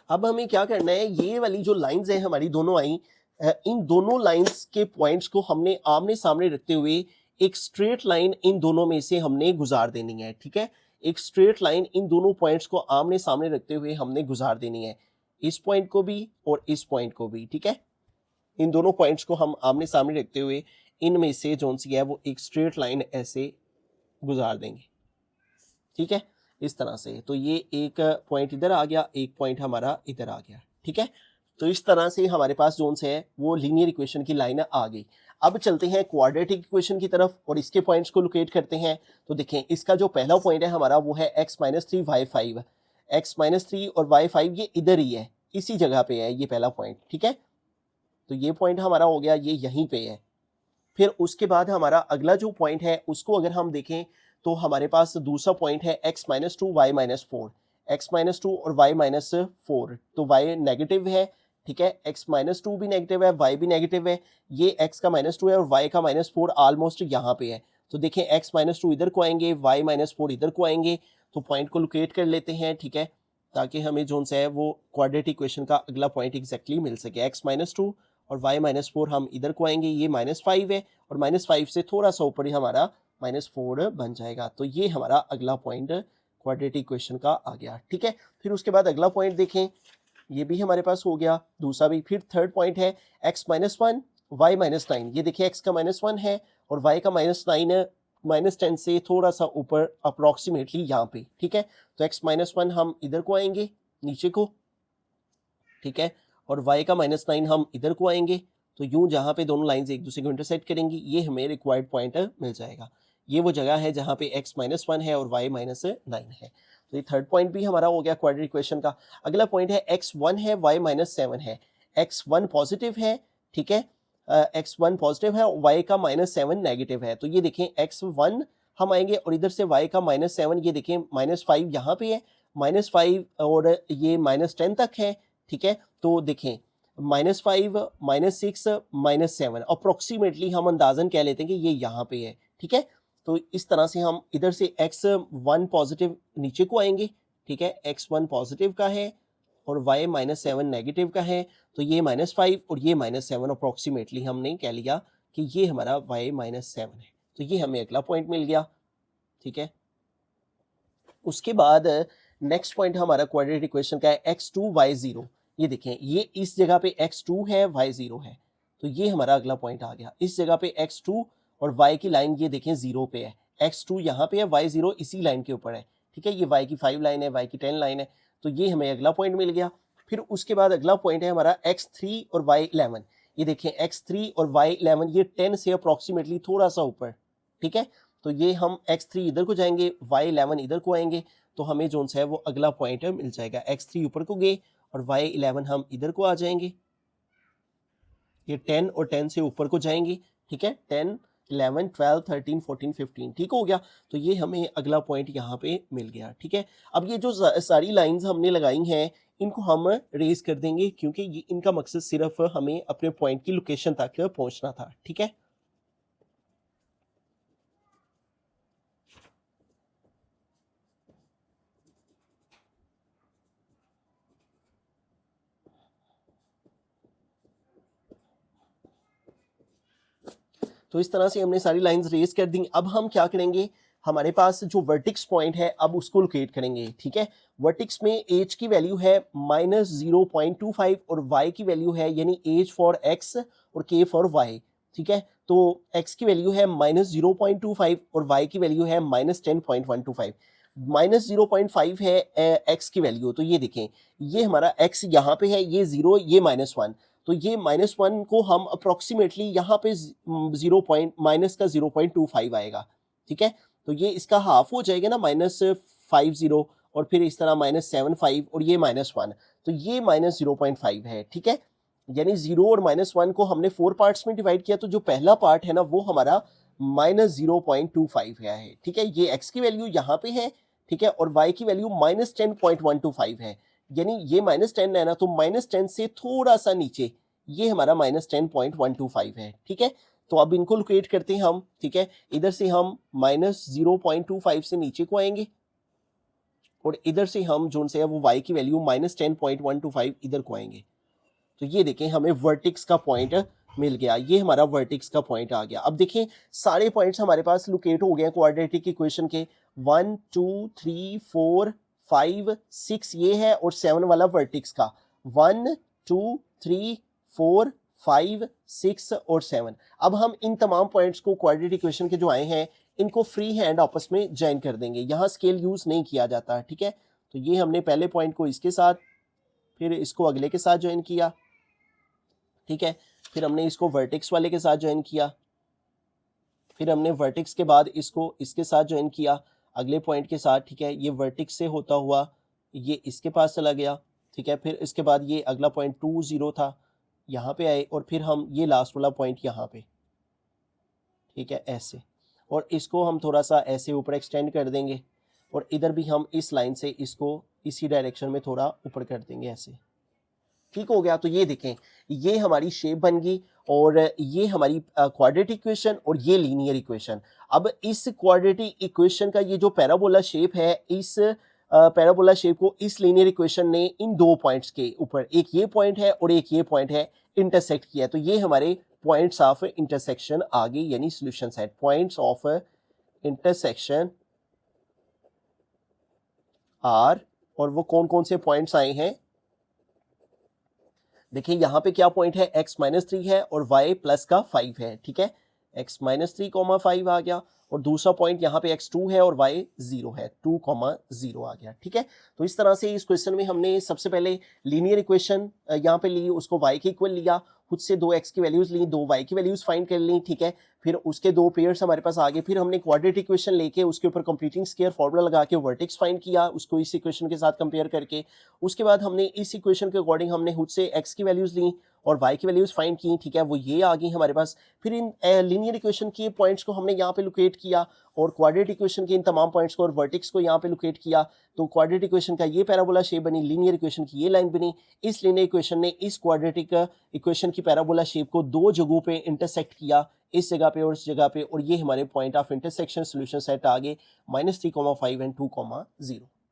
[SPEAKER 1] अब हमें क्या करना है, ये वाली जो लाइंस हैं हमारी दोनों आई, इन दोनों लाइंस के पॉइंट्स को हमने आमने सामने रखते हुए एक स्ट्रेट लाइन इन दोनों में से हमने गुजार देनी है, ठीक है। एक स्ट्रेट लाइन इन दोनों पॉइंट्स को आमने सामने रखते हुए हमने गुजार देनी है, इस पॉइंट को भी और इस पॉइंट को भी, ठीक है। इन दोनों पॉइंट्स को हम आमने सामने रखते हुए इनमें से जो सी है वो एक स्ट्रेट लाइन ऐसे गुजार देंगे, ठीक है, इस तरह से। तो ये एक पॉइंट इधर आ गया, एक पॉइंट हमारा इधर आ गया, ठीक है। तो इस तरह से हमारे पास जोन से है वो लीनियर इक्वेशन की लाइन आ गई। अब चलते हैं क्वाड्रेटिक इक्वेशन की तरफ और इसके पॉइंट्स को लोकेट करते हैं। तो देखें इसका जो पहला पॉइंट है हमारा वो है x -3 y 5। x -3 और y 5 ये इधर ही है, इसी जगह पे है ये पहला पॉइंट, ठीक है। तो ये पॉइंट हमारा हो गया, ये यहीं पे है। फिर उसके बाद हमारा अगला जो पॉइंट है उसको अगर हम देखें तो हमारे पास दूसरा पॉइंट है x-2 y-4, x-2 और y-4, तो y नेगेटिव है, ठीक है, x-2 भी नेगेटिव है, y भी नेगेटिव है, ये x का -2 है और y का -4 ऑलमोस्ट यहाँ पे है। तो देखें x-2 इधर को आएंगे, y-4 इधर को आएंगे, तो पॉइंट को लोकेट कर लेते हैं, ठीक है, ताकि हमें जो है वो क्वाड्रेटिक इक्वेशन का अगला पॉइंट एग्जैक्टली मिल सके। x-2 और y-4 हम इधर को आएंगे, ये -5 है और -5 से थोड़ा सा ऊपर ही हमारा -4 बन जाएगा। तो ये हमारा अगला पॉइंट क्वाड्रेटिक इक्वेशन का आ गया, ठीक है। फिर उसके बाद अगला पॉइंट देखें, ये भी हमारे पास हो गया, दूसरा भी। फिर थर्ड पॉइंट है x-1 y-9, ये देखिए x का -1 है और y का -9 -10 से थोड़ा सा ऊपर अप्रोक्सीमेटली यहाँ पे, ठीक है। तो x-1 हम इधर को आएंगे नीचे को, ठीक है, और y का -9 हम इधर को आएंगे, तो यूं जहाँ पे दोनों लाइंस एक दूसरे को इंटरसेक्ट करेंगी, ये हमें रिक्वायर्ड पॉइंट मिल जाएगा। ये वो जगह है जहाँ पे x-1 है और y-9 है। तो ये थर्ड पॉइंट भी हमारा हो गया क्वाड्रेटिक इक्वेशन का। अगला पॉइंट है x1 है y-7 है, x1 पॉजिटिव है, ठीक है, x1 पॉजिटिव है और y का -7 नेगेटिव है। तो ये देखें x1 हम आएंगे और इधर से y का -7, ये देखें -5 यहाँ पे है, -5 और ये -10 तक है, ठीक है। तो देखें -5 -6 -7 अप्रोक्सीमेटली हम अंदाजन कह लेते हैं कि ये यहाँ पे है, ठीक है। तो इस तरह से हम इधर से x1 पॉजिटिव नीचे को आएंगे, ठीक है, x1 पॉजिटिव का है और y-7 नेगेटिव का है, तो ये -5 और ये -7 अप्रोक्सीमेटली हमने कह लिया कि ये हमारा y-7 है। तो ये हमें अगला पॉइंट मिल गया, ठीक है। उसके बाद नेक्स्ट पॉइंट हमारा क्वाड्रेटिक इक्वेशन का है x2 y0, ये देखें ये इस जगह पे x2 है, y0 है, तो ये हमारा अगला पॉइंट आ गया। इस जगह पे x2 और y की लाइन ये देखें 0 पे है, x2 यहाँ पे है, y0 इसी लाइन के ऊपर है, ठीक है, ये y की 5 लाइन है, y की 10 लाइन है, तो ये हमें अगला पॉइंट मिल गया। फिर उसके बाद अगला पॉइंट है हमारा x3 और y11, ये देखें x3 और y11 ये 10 से अप्रोक्सीमेटली थोड़ा सा ऊपर, ठीक है। तो ये हम x3 इधर को जाएंगे, y11 इधर को आएंगे, तो हमें जो है वो अगला पॉइंट मिल जाएगा। x3 ऊपर को गए और y11 हम इधर को आ जाएंगे, ये 10 और 10 से ऊपर को जाएंगे, ठीक है, 10 11 12 13 14 15, ठीक हो गया। तो ये हमें अगला पॉइंट यहाँ पे मिल गया, ठीक है। अब ये जो सारी लाइंस हमने लगाई हैं इनको हम रेज कर देंगे, क्योंकि ये इनका मकसद सिर्फ हमें अपने पॉइंट की लोकेशन तक पहुंचना था, ठीक है। तो इस तरह से हमने सारी लाइंस रेज कर दी। अब हम क्या करेंगे, हमारे पास जो वर्टिक्स पॉइंट है अब उसको लोकेट करेंगे, ठीक है। वर्टिक्स में एज की वैल्यू है -0.25 और वाई की वैल्यू है, यानी एज फॉर एक्स और के फॉर वाई, ठीक है। तो एक्स की वैल्यू है -0.25 और वाई की वैल्यू है -10.125। -0.5 है एक्स की वैल्यू, तो ये देखें ये हमारा एक्स यहाँ पे है, ये 0, ये -1, तो ये -1 को हम अप्रोक्सीमेटली यहाँ पे 0 पॉइंट माइनस का 0.25 आएगा, ठीक है। तो ये इसका हाफ हो जाएगा ना, -50 और फिर इस तरह -75 और ये -1, तो ये -0.5 है, ठीक है। यानी 0 और -1 को हमने 4 पार्ट्स में डिवाइड किया, तो जो पहला पार्ट है ना वो हमारा -0.25 है, ठीक है। ये x की वैल्यू यहाँ पे है, ठीक है, और y की वैल्यू -10.125 है, यानी ये -10 है ना, तो -10 से थोड़ा सा नीचे ये हमारा -10.125 है, ठीक है। तो अब इनको लोकेट करते हैं हम, ठीक है। इधर से हम -0.25 से नीचे को आएंगे और इधर से हम जो से है वो y की वैल्यू -10.125 इधर को आएंगे। तो ये देखें हमें वर्टिक्स का पॉइंट मिल गया, ये हमारा वर्टिक्स का पॉइंट आ गया। अब देखें सारे पॉइंट्स हमारे पास लोकेट हो गए क्वाड्रेटिक इक्वेशन के, 1 2 3 4 5 6 ये है और 7 वाला वर्टिक्स का, 1 2 3 4 5 6 और 7। अब हम इन तमाम पॉइंट्स को क्वाड्रेटिक इक्वेशन के जो आए हैं इनको फ्री हैंड आपस में ज्वाइन कर देंगे, यहाँ स्केल यूज नहीं किया जाता, ठीक है। तो ये हमने पहले पॉइंट को इसके साथ, फिर इसको अगले के साथ ज्वाइन किया, ठीक है, फिर हमने इसको वर्टेक्स वाले के साथ ज्वाइन किया, फिर हमने वर्टेक्स के बाद इसको इसके साथ ज्वाइन किया अगले पॉइंट के साथ, ठीक है। ये वर्टेक्स से होता हुआ ये इसके पास चला गया, ठीक है। फिर इसके बाद ये अगला पॉइंट 2 0 था, यहाँ पे आए और फिर हम ये लास्ट वाला पॉइंट यहाँ पे, ठीक है, ऐसे, और इसको हम थोड़ा सा ऐसे ऊपर एक्सटेंड कर देंगे और इधर भी हम इस लाइन से इसको इसी डायरेक्शन में थोड़ा ऊपर कर देंगे ऐसे। ठीक हो गया। तो ये देखें, ये हमारी शेप बन गई और ये हमारी क्वाड्रेटिक इक्वेशन और ये लीनियर इक्वेशन। अब इस क्वाड्रेटिक इक्वेशन का ये जो पैराबोला शेप है, इस पैराबोला शेप को इस लीनियर इक्वेशन ने इन दो पॉइंट्स के ऊपर, एक ये पॉइंट है और एक ये पॉइंट है, इंटरसेक्ट किया। तो ये हमारे पॉइंट्स ऑफ इंटरसेक्शन आ गए, यानी solution set, points of intersection are. और वो कौन कौन से पॉइंट्स आए हैं, देखिए यहाँ पे क्या पॉइंट है, x-3 है और y प्लस का 5 है, ठीक है, x-3, 5 आ गया। और दूसरा पॉइंट यहाँ पे x2 है और y 0 है, 2, 0 आ गया, ठीक है। तो इस तरह से इस क्वेश्चन में हमने सबसे पहले लीनियर इक्वेशन यहाँ पे ली, उसको y के इक्वल लिया, खुद से 2x की वैल्यूज ली, 2y की वैल्यूज फाइंड कर ली, ठीक है। फिर उसके दो पेयर्स हमारे पास आ गए, फिर हमने क्वाड्रेटिक इक्वेशन लेके उसके ऊपर कंप्लीटिंग स्क्वायर फार्मूला लगा के वर्टेक्स फाइंड किया, उसको इस इक्वेशन के साथ कंपेयर करके। उसके बाद हमने इस इक्वेशन के अकॉर्डिंग हमने खुद से x की वैल्यूज ली और y की वैल्यूज फाइंड की, ठीक है, वो ये आ गई हमारे पास। फिर इन लीनियर इक्वेशन के पॉइंट्स को हमने यहाँ पे लोकेट किया और क्वाड्रेटिक इक्वेशन के इन तमाम पॉइंट्स को और वर्टेक्स को यहाँ पे लोकेट किया। तो क्वाड्रेटिक इक्वेशन का ये पैराबोला शेप बनी, लीनियर इक्वेशन की ये लाइन बनी। इस लीनियर इक्वेशन ने इस क्वाड्रेटिक इक्वेशन की पैराबोला शेप को दो जगहों पे इंटरसेक्ट किया, इस जगह पे और इस जगह पे, और ये हमारे point of intersection solution set आ गए -3, 5 एंड 2, 0।